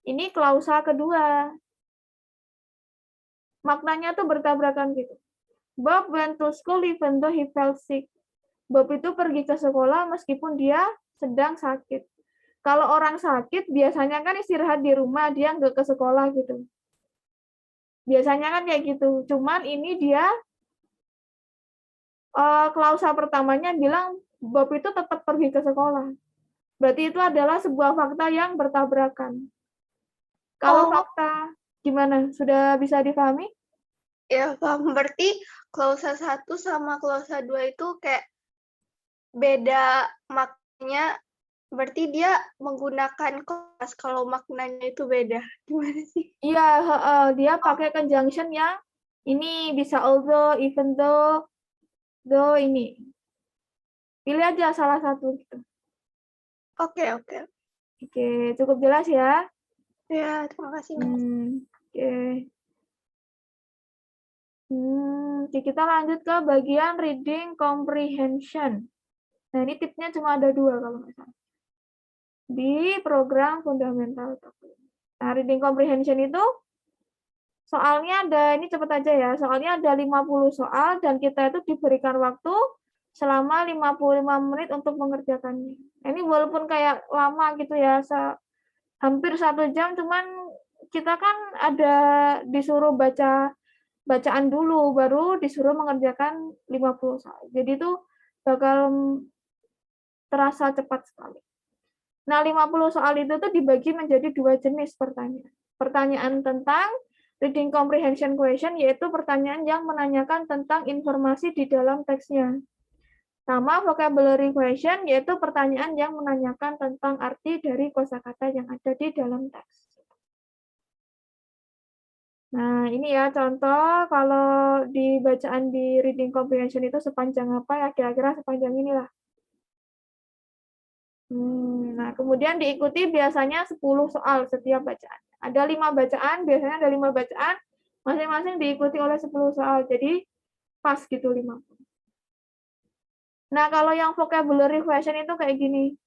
ini klausa kedua. Maknanya tuh bertabrakan gitu. Bob went to school even though he felt sick. Bob itu pergi ke sekolah meskipun dia sedang sakit. Kalau orang sakit, biasanya kan istirahat di rumah, dia nggak ke sekolah gitu. Biasanya kan kayak gitu. Cuman ini dia klausa pertamanya bilang Bob itu tetap pergi ke sekolah. Berarti itu adalah sebuah fakta yang bertabrakan. Kalau fakta gimana? Sudah bisa dipahami? Ya, paham. Berarti klausa 1 sama klausa 2 itu kayak beda maknanya. Berarti dia menggunakan kelas kalau maknanya itu beda. Gimana sih? Iya, dia pakai conjunction yang ini bisa although, even though, though ini. Pilih aja salah satu gitu. Oke. Oke, cukup jelas ya? Ya, terima kasih, Mas. Oke. Kita lanjut ke bagian reading comprehension. Nah, ini tipsnya cuma ada 2 kalau nggak salah. Di program fundamental. Nah, reading comprehension itu soalnya ada, ini cepat aja ya, soalnya ada 50 soal dan kita itu diberikan waktu selama 55 menit untuk mengerjakannya. Ini walaupun kayak lama gitu ya, hampir 1 jam, cuman kita kan ada disuruh bacaan dulu, baru disuruh mengerjakan 50 soal. Jadi itu bakal terasa cepat sekali. Nah, 50 soal itu tuh dibagi menjadi 2 jenis pertanyaan. Pertanyaan tentang reading comprehension question, yaitu pertanyaan yang menanyakan tentang informasi di dalam teksnya. Sama vocabulary question, yaitu pertanyaan yang menanyakan tentang arti dari kosakata yang ada di dalam teks. Nah, ini ya contoh kalau di bacaan di reading comprehension itu sepanjang apa ya, kira-kira sepanjang inilah. Nah, kemudian diikuti biasanya 10 soal setiap bacaan. Ada 5 bacaan, biasanya ada 5 bacaan, masing-masing diikuti oleh 10 soal. Jadi pas gitu 5. Nah, kalau yang vocabulary question itu kayak gini.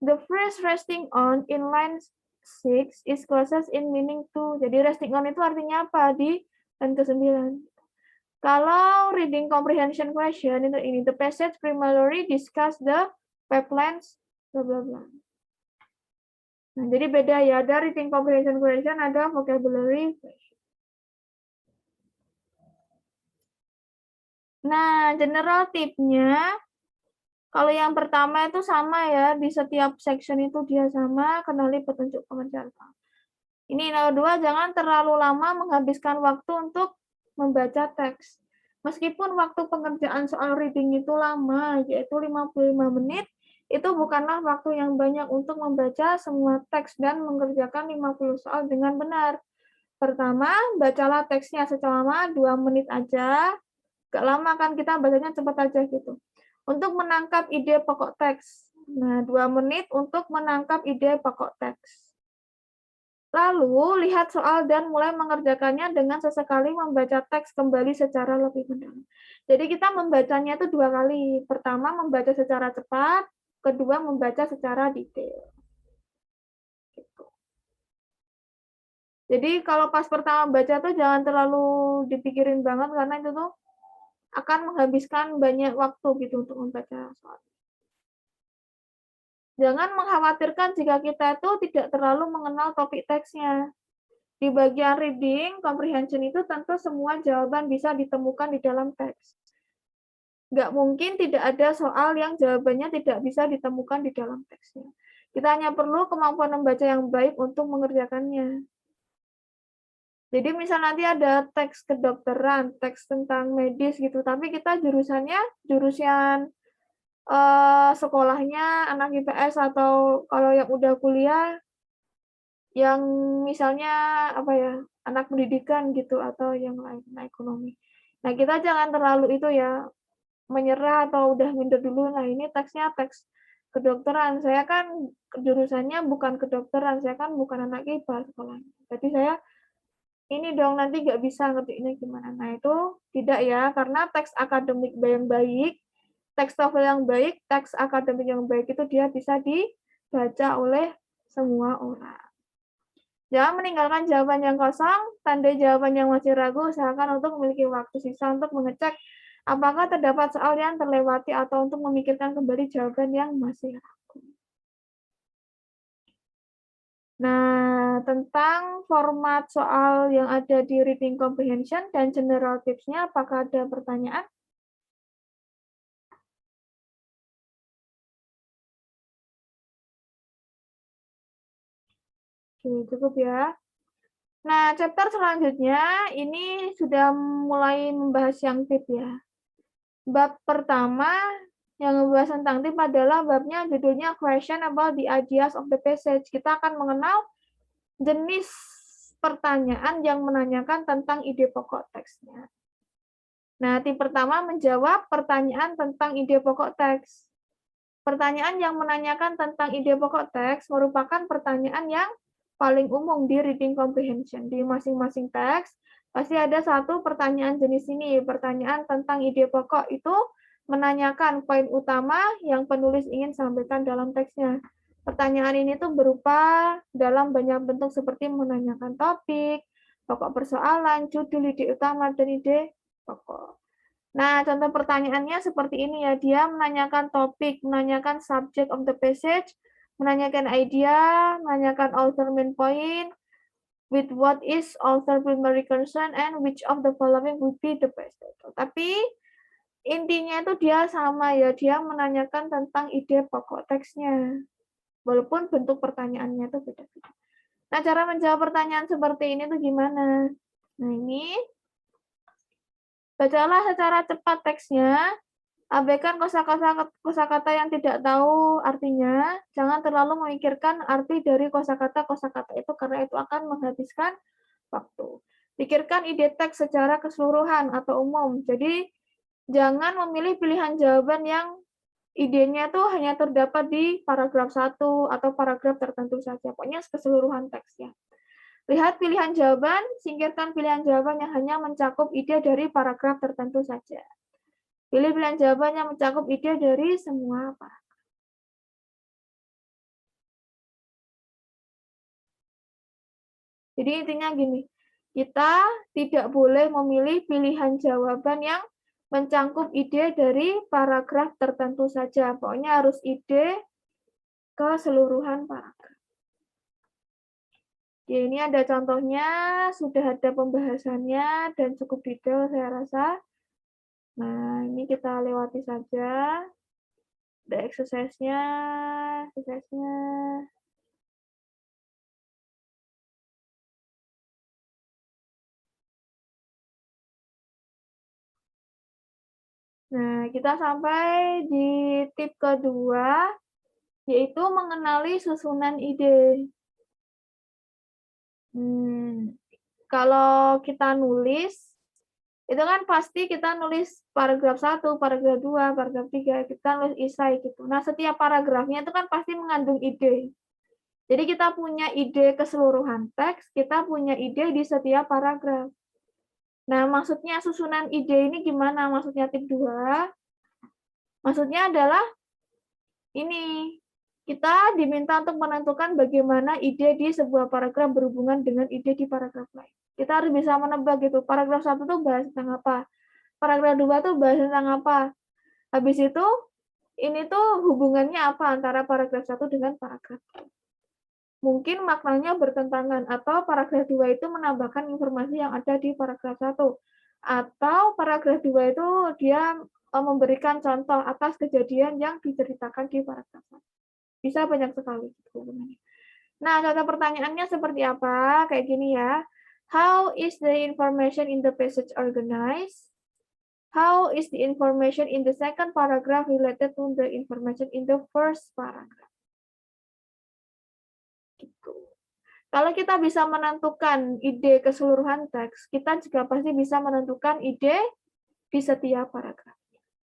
The phrase resting on in line 6 is closest in meaning to. Jadi resting on itu artinya apa di line ke-9. Kalau reading comprehension question itu ini, the passage primarily discuss the pipelines bla bla bla. Nah, jadi beda ya, ada reading comprehension question, ada vocabulary question. Nah, general tipnya, kalau yang pertama itu sama ya, di setiap section itu dia sama, kenali petunjuk pengerjaan. Ini nomor 2, jangan terlalu lama menghabiskan waktu untuk membaca teks. Meskipun waktu pengerjaan soal reading itu lama, yaitu 55 menit, itu bukanlah waktu yang banyak untuk membaca semua teks dan mengerjakan 50 soal dengan benar. Pertama, bacalah teksnya selama 2 menit aja. Gak lama kan, kita bacanya cepat aja gitu. Untuk menangkap ide pokok teks. Nah, 2 menit untuk menangkap ide pokok teks. Lalu, lihat soal dan mulai mengerjakannya dengan sesekali membaca teks kembali secara lebih mendalam. Jadi kita membacanya itu 2 kali. Pertama, membaca secara cepat. Kedua, membaca secara detail. Gitu. Jadi kalau pas pertama baca tuh jangan terlalu dipikirin banget, karena itu tuh akan menghabiskan banyak waktu gitu untuk membaca soal. Jangan mengkhawatirkan jika kita itu tidak terlalu mengenal topik teksnya. Di bagian reading comprehension itu tentu semua jawaban bisa ditemukan di dalam teks. Nggak mungkin tidak ada soal yang jawabannya tidak bisa ditemukan di dalam teksnya. Kita hanya perlu kemampuan membaca yang baik untuk mengerjakannya. Jadi misal nanti ada teks kedokteran, teks tentang medis gitu, tapi kita jurusannya jurusan sekolahnya anak IPS, atau kalau yang udah kuliah yang misalnya apa ya, anak pendidikan gitu, atau yang lain, ekonomi. Nah, kita jangan terlalu itu ya, menyerah atau udah minder dulu. Nah, ini teksnya teks kedokteran. Saya kan jurusannya bukan kedokteran, saya kan bukan anak IPA sekolahnya. Jadi saya ini dong nanti nggak bisa ngertiinnya gimana. Nah, itu tidak ya, karena teks akademik yang baik, teks TOEFL yang baik, teks akademik yang baik itu dia bisa dibaca oleh semua orang. Jangan meninggalkan jawaban yang kosong, tandai jawaban yang masih ragu, usahakan untuk memiliki waktu sisa untuk mengecek apakah terdapat soal yang terlewati atau untuk memikirkan kembali jawaban yang masih ragu. Nah, tentang format soal yang ada di reading comprehension dan general tips-nya, apakah ada pertanyaan? Oke, cukup ya. Nah, chapter selanjutnya ini sudah mulai membahas yang tip ya. Bab pertama yang membahas tentang tip adalah babnya judulnya Question about the ideas of the passage. Kita akan mengenal jenis pertanyaan yang menanyakan tentang ide pokok teksnya. Nah, tip pertama menjawab pertanyaan tentang ide pokok teks. Pertanyaan yang menanyakan tentang ide pokok teks merupakan pertanyaan yang paling umum di reading comprehension. Di masing-masing teks, pasti ada satu pertanyaan jenis ini. Pertanyaan tentang ide pokok itu menanyakan poin utama yang penulis ingin sampaikan dalam teksnya. Pertanyaan ini tuh berupa dalam banyak bentuk seperti menanyakan topik, pokok persoalan, judul, ide utama, dan ide pokok. Nah, contoh pertanyaannya seperti ini ya. Dia menanyakan topik, menanyakan subject of the passage, menanyakan idea, menanyakan author main point, with what is author primary concern, and which of the following would be the best. Tapi intinya itu dia sama ya. Dia menanyakan tentang ide pokok teksnya. Walaupun bentuk pertanyaannya itu beda-beda. Nah, cara menjawab pertanyaan seperti ini tuh gimana? Nah, ini bacalah secara cepat teksnya, abaikan kosakata yang tidak tahu artinya, jangan terlalu memikirkan arti dari kosakata itu karena itu akan menghabiskan waktu. Pikirkan ide teks secara keseluruhan atau umum. Jadi, jangan memilih pilihan jawaban yang idenya tuh hanya terdapat di paragraf 1 atau paragraf tertentu saja. Pokoknya keseluruhan teksnya. Lihat pilihan jawaban, singkirkan pilihan jawaban yang hanya mencakup ide dari paragraf tertentu saja. Pilih pilihan jawaban yang mencakup ide dari semua paragraf. Jadi intinya gini, kita tidak boleh memilih pilihan jawaban yang mencakup ide dari paragraf tertentu saja. Pokoknya harus ide keseluruhan paragraf. Oke, ini ada contohnya, sudah ada pembahasannya, dan cukup detail saya rasa. Nah, ini kita lewati saja. Ada exercise-nya. Nah, kita sampai di tip kedua, yaitu mengenali susunan ide. Kalau kita nulis, itu kan pasti kita nulis paragraf 1, paragraf 2, paragraf 3, kita nulis isai gitu. Nah, setiap paragrafnya itu kan pasti mengandung ide. Jadi kita punya ide keseluruhan teks, kita punya ide di setiap paragraf. Nah, maksudnya susunan ide ini gimana? Maksudnya tip 2, maksudnya adalah ini, kita diminta untuk menentukan bagaimana ide di sebuah paragraf berhubungan dengan ide di paragraf lain. Kita harus bisa menebak gitu, paragraf 1 tuh bahas tentang apa, paragraf 2 tuh bahas tentang apa. Habis itu, ini tuh hubungannya apa antara paragraf 1 dengan paragraf 2. Mungkin maknanya bertentangan, atau paragraf 2 itu menambahkan informasi yang ada di paragraf 1. Atau paragraf 2 itu dia memberikan contoh atas kejadian yang diceritakan di paragraf 1. Bisa banyak sekali hubungannya. Nah, contoh pertanyaannya seperti apa? Kayak gini ya. How is the information in the passage organized? How is the information in the second paragraph related to the information in the first paragraph? Gitu. Kalau kita bisa menentukan ide keseluruhan teks, kita juga pasti bisa menentukan ide di setiap paragraf.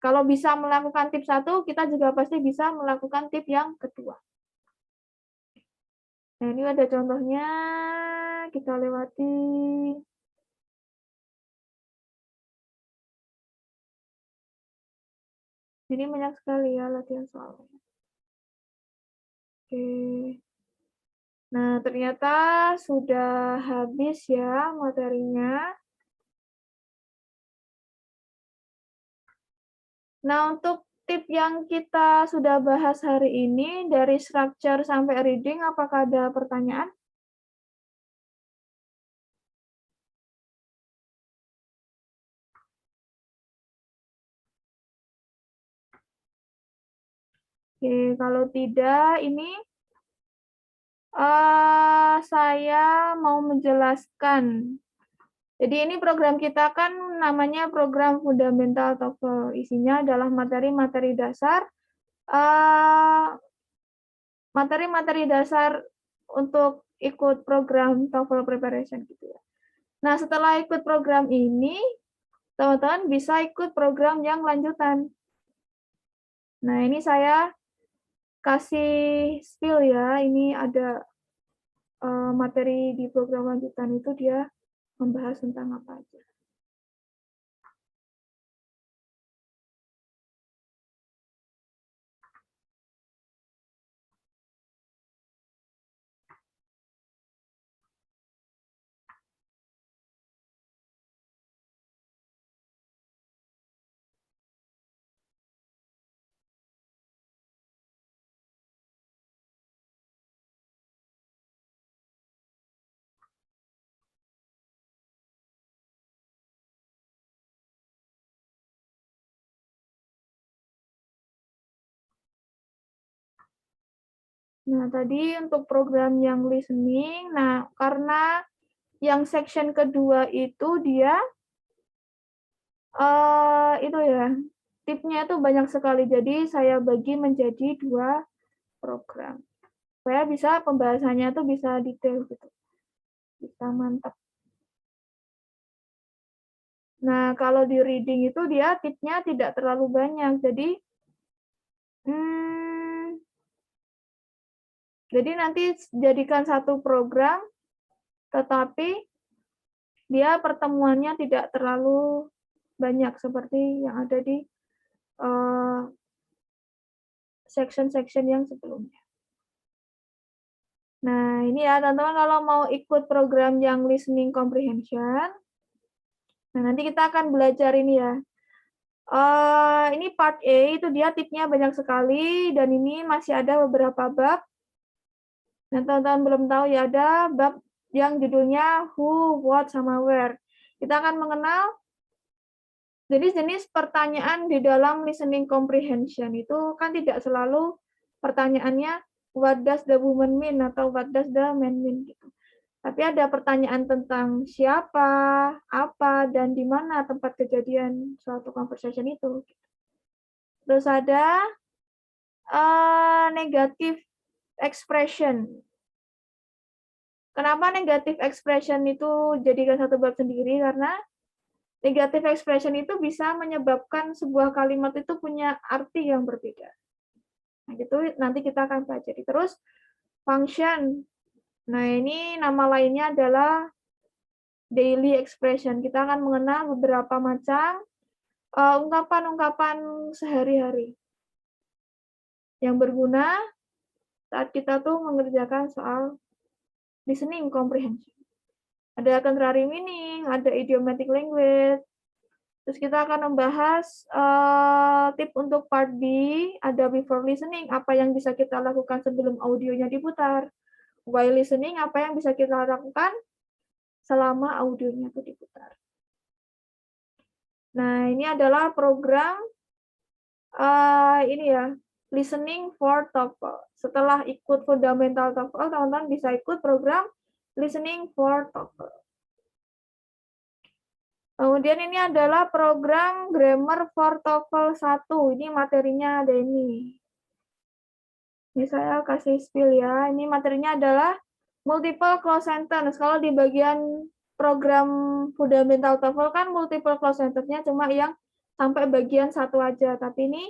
Kalau bisa melakukan tip 1, kita juga pasti bisa melakukan tip yang kedua. Nah, ini ada contohnya, kita lewati. Jadi banyak sekali ya latihan soalnya. Oke. Nah, ternyata sudah habis ya materinya. Nah, untuk tip yang kita sudah bahas hari ini, dari structure sampai reading, apakah ada pertanyaan? Oke, kalau tidak, ini saya mau menjelaskan. Jadi ini program kita kan namanya program Fundamental TOEFL. Isinya adalah materi-materi dasar, materi-materi dasar untuk ikut program TOEFL preparation gitu ya. Nah, setelah ikut program ini, teman-teman bisa ikut program yang lanjutan. Nah, ini saya kasih spill ya, ini ada materi di program lanjutan itu dia membahas tentang apa aja. Nah, tadi untuk program yang listening, nah karena yang section kedua itu dia itu ya, tipnya itu banyak sekali. Jadi saya bagi menjadi 2 program. Supaya bisa pembahasannya itu bisa detail gitu. Bisa mantap. Nah, kalau di reading itu dia tipsnya tidak terlalu banyak. Jadi nanti jadikan satu program, tetapi dia pertemuannya tidak terlalu banyak seperti yang ada di section-section yang sebelumnya. Nah, ini ya teman-teman kalau mau ikut program yang listening comprehension, nah nanti kita akan belajar ini ya. Ini part A itu dia tipsnya banyak sekali dan ini masih ada beberapa bab. Nah, teman-teman belum tahu ya ada bab yang judulnya who, what, sama where. Kita akan mengenal jenis-jenis pertanyaan di dalam listening comprehension itu kan tidak selalu pertanyaannya what does the woman mean atau what does the man mean gitu. Tapi ada pertanyaan tentang siapa, apa, dan di mana tempat kejadian suatu conversation itu. Terus ada negative expression. Kenapa negative expression itu jadikan satu bab sendiri? Karena negative expression itu bisa menyebabkan sebuah kalimat itu punya arti yang berbeda. Nah, itu nanti kita akan pelajari. Terus function. Nah, ini nama lainnya adalah daily expression. Kita akan mengenal beberapa macam ungkapan-ungkapan sehari-hari yang berguna saat kita tuh mengerjakan soal listening comprehension. Ada contrary meaning, ada idiomatic language. Terus kita akan membahas tip untuk part B, ada before listening, apa yang bisa kita lakukan sebelum audionya diputar. While listening, apa yang bisa kita lakukan selama audionya itu diputar. Nah, ini adalah program ini ya, listening for TOEFL. Setelah ikut fundamental TOEFL, teman-teman bisa ikut program listening for TOEFL. Kemudian ini adalah program Grammar for TOEFL 1. Ini materinya ada ini. Ini saya kasih spill ya. Ini materinya adalah multiple clause sentence. Kalau di bagian program fundamental TOEFL kan multiple clause sentence-nya cuma yang sampai bagian satu aja. Tapi ini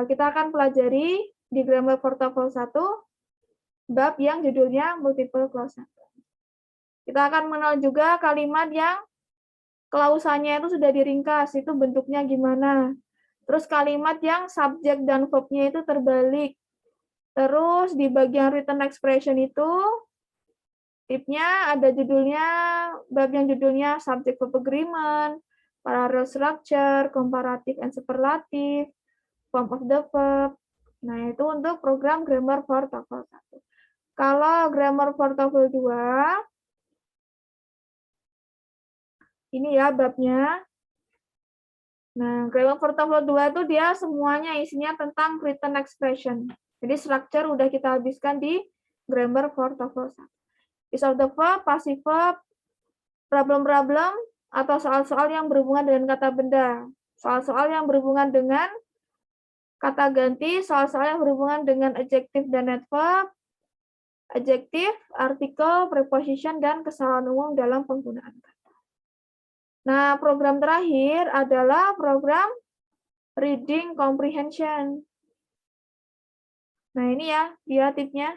kita akan pelajari di Grammar for TOEFL 1 bab yang judulnya multiple clause sentence. Kita akan mengenal juga kalimat yang klausanya itu sudah diringkas, itu bentuknya gimana. Terus kalimat yang subjek dan verb-nya itu terbalik. Terus di bagian written expression itu, tipnya ada judulnya, bab yang judulnya subject verb agreement, parallel structure, comparative and superlative, form of the verb. Nah, itu untuk program Grammar for TOEFL 1. Kalau Grammar for TOEFL 2, ini ya babnya. Nah, Grammar for TOEFL 2 itu dia semuanya isinya tentang written expression. Jadi structure udah kita habiskan di Grammar for TOEFL 1. Is of the verb, passive verb, problem-problem, atau soal-soal yang berhubungan dengan kata benda. Soal-soal yang berhubungan dengan kata ganti, soal-soal yang berhubungan dengan adjective dan adverb, adjective, artikel, preposition, dan kesalahan umum dalam penggunaan kata. Nah, program terakhir adalah program reading comprehension. Nah, ini ya, dia tipsnya.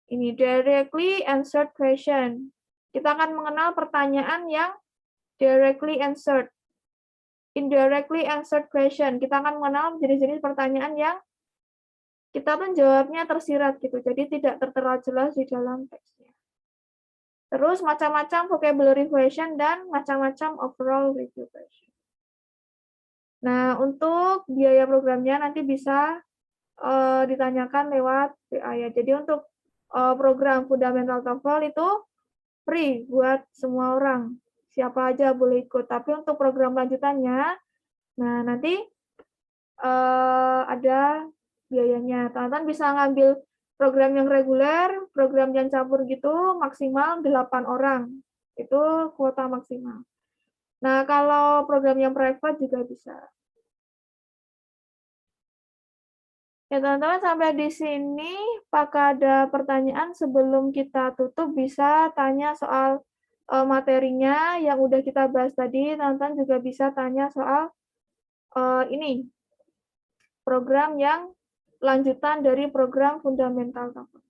Ini directly answered question. Kita akan mengenal pertanyaan yang directly answered. Indirectly answered question. Kita akan mengenal jenis-jenis pertanyaan yang kita tuh jawabnya tersirat gitu. Jadi tidak tertera jelas di dalam teksnya. Terus macam-macam vocabulary question dan macam-macam overall review question. Nah, untuk biaya programnya nanti bisa ditanyakan lewat WA ya. Jadi untuk program Fundamental TOEFL itu free buat semua orang. Siapa aja boleh ikut. Tapi untuk program lanjutannya, nah nanti ada biayanya. Teman-teman bisa ngambil program yang reguler, program yang campur gitu, maksimal 8 orang. Itu kuota maksimal. Nah, kalau program yang private juga bisa. Ya, teman-teman, sampai di sini, apakah ada pertanyaan sebelum kita tutup bisa tanya soal materinya yang udah kita bahas tadi, teman-teman juga bisa tanya soal ini program yang lanjutan dari program fundamental TOEFL.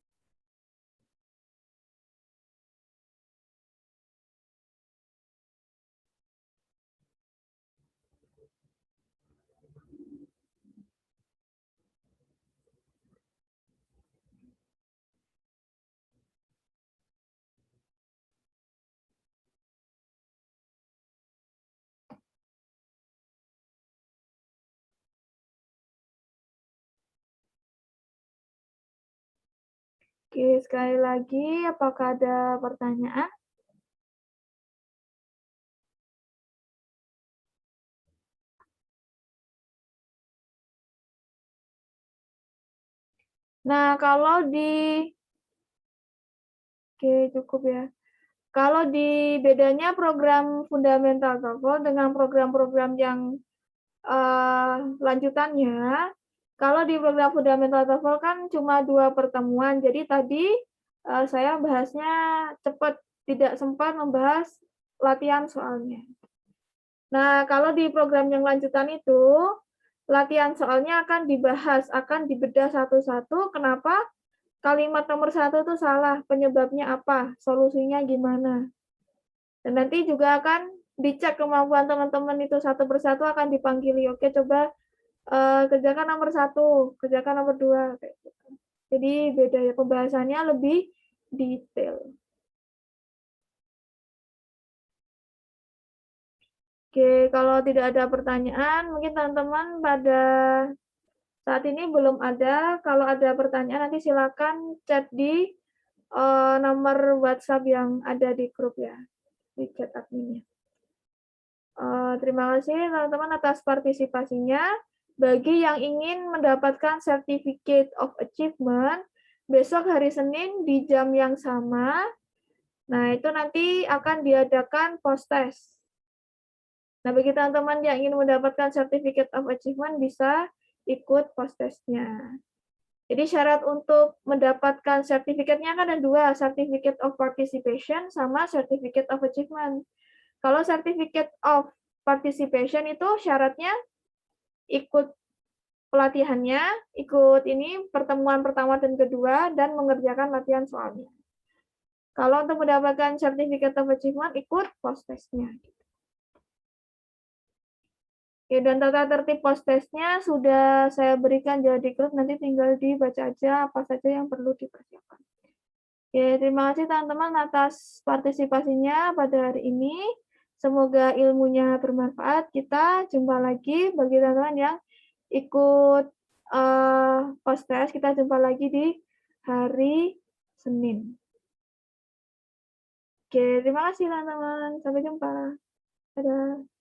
Oke, sekali lagi, apakah ada pertanyaan? Nah, kalau di Oke, cukup ya. Kalau di bedanya program fundamental TOEFL dengan program-program yang lanjutannya, kalau di program fundamental TOEFL kan cuma 2 pertemuan, jadi tadi saya bahasnya cepat, tidak sempat membahas latihan soalnya. Nah, kalau di program yang lanjutan itu, latihan soalnya akan dibahas, akan dibedah satu-satu, kenapa kalimat nomor 1 itu salah, penyebabnya apa, solusinya gimana. Dan nanti juga akan dicek kemampuan teman-teman itu satu persatu akan dipanggili. Oke, coba kerjakan nomor 1, kerjakan nomor 2. Kayak gitu. Jadi beda ya, pembahasannya lebih detail. Oke, kalau tidak ada pertanyaan, mungkin teman-teman pada saat ini belum ada. Kalau ada pertanyaan nanti silakan chat di nomor WhatsApp yang ada di grup ya, di chat adminnya. Terima kasih teman-teman atas partisipasinya. Bagi yang ingin mendapatkan Certificate of Achievement, besok hari Senin di jam yang sama, nah itu nanti akan diadakan post-test. Nah, bagi teman-teman yang ingin mendapatkan Certificate of Achievement bisa ikut post-testnya. Jadi syarat untuk mendapatkan sertifikatnya kan ada 2, Certificate of Participation sama Certificate of Achievement. Kalau Certificate of Participation itu syaratnya ikut pelatihannya, ikut ini pertemuan pertama dan kedua, dan mengerjakan latihan soalnya. Kalau untuk mendapatkan Certificate of Achievement, ikut post-testnya. Oke, dan tata tertib post-testnya sudah saya berikan jadi di grup, nanti tinggal dibaca aja apa saja yang perlu dipersiapkan. Oke, terima kasih teman-teman atas partisipasinya pada hari ini. Semoga ilmunya bermanfaat. Kita jumpa lagi bagi teman-teman yang ikut post-test. Kita jumpa lagi di hari Senin. Oke, terima kasih teman-teman. Sampai jumpa. Dadah.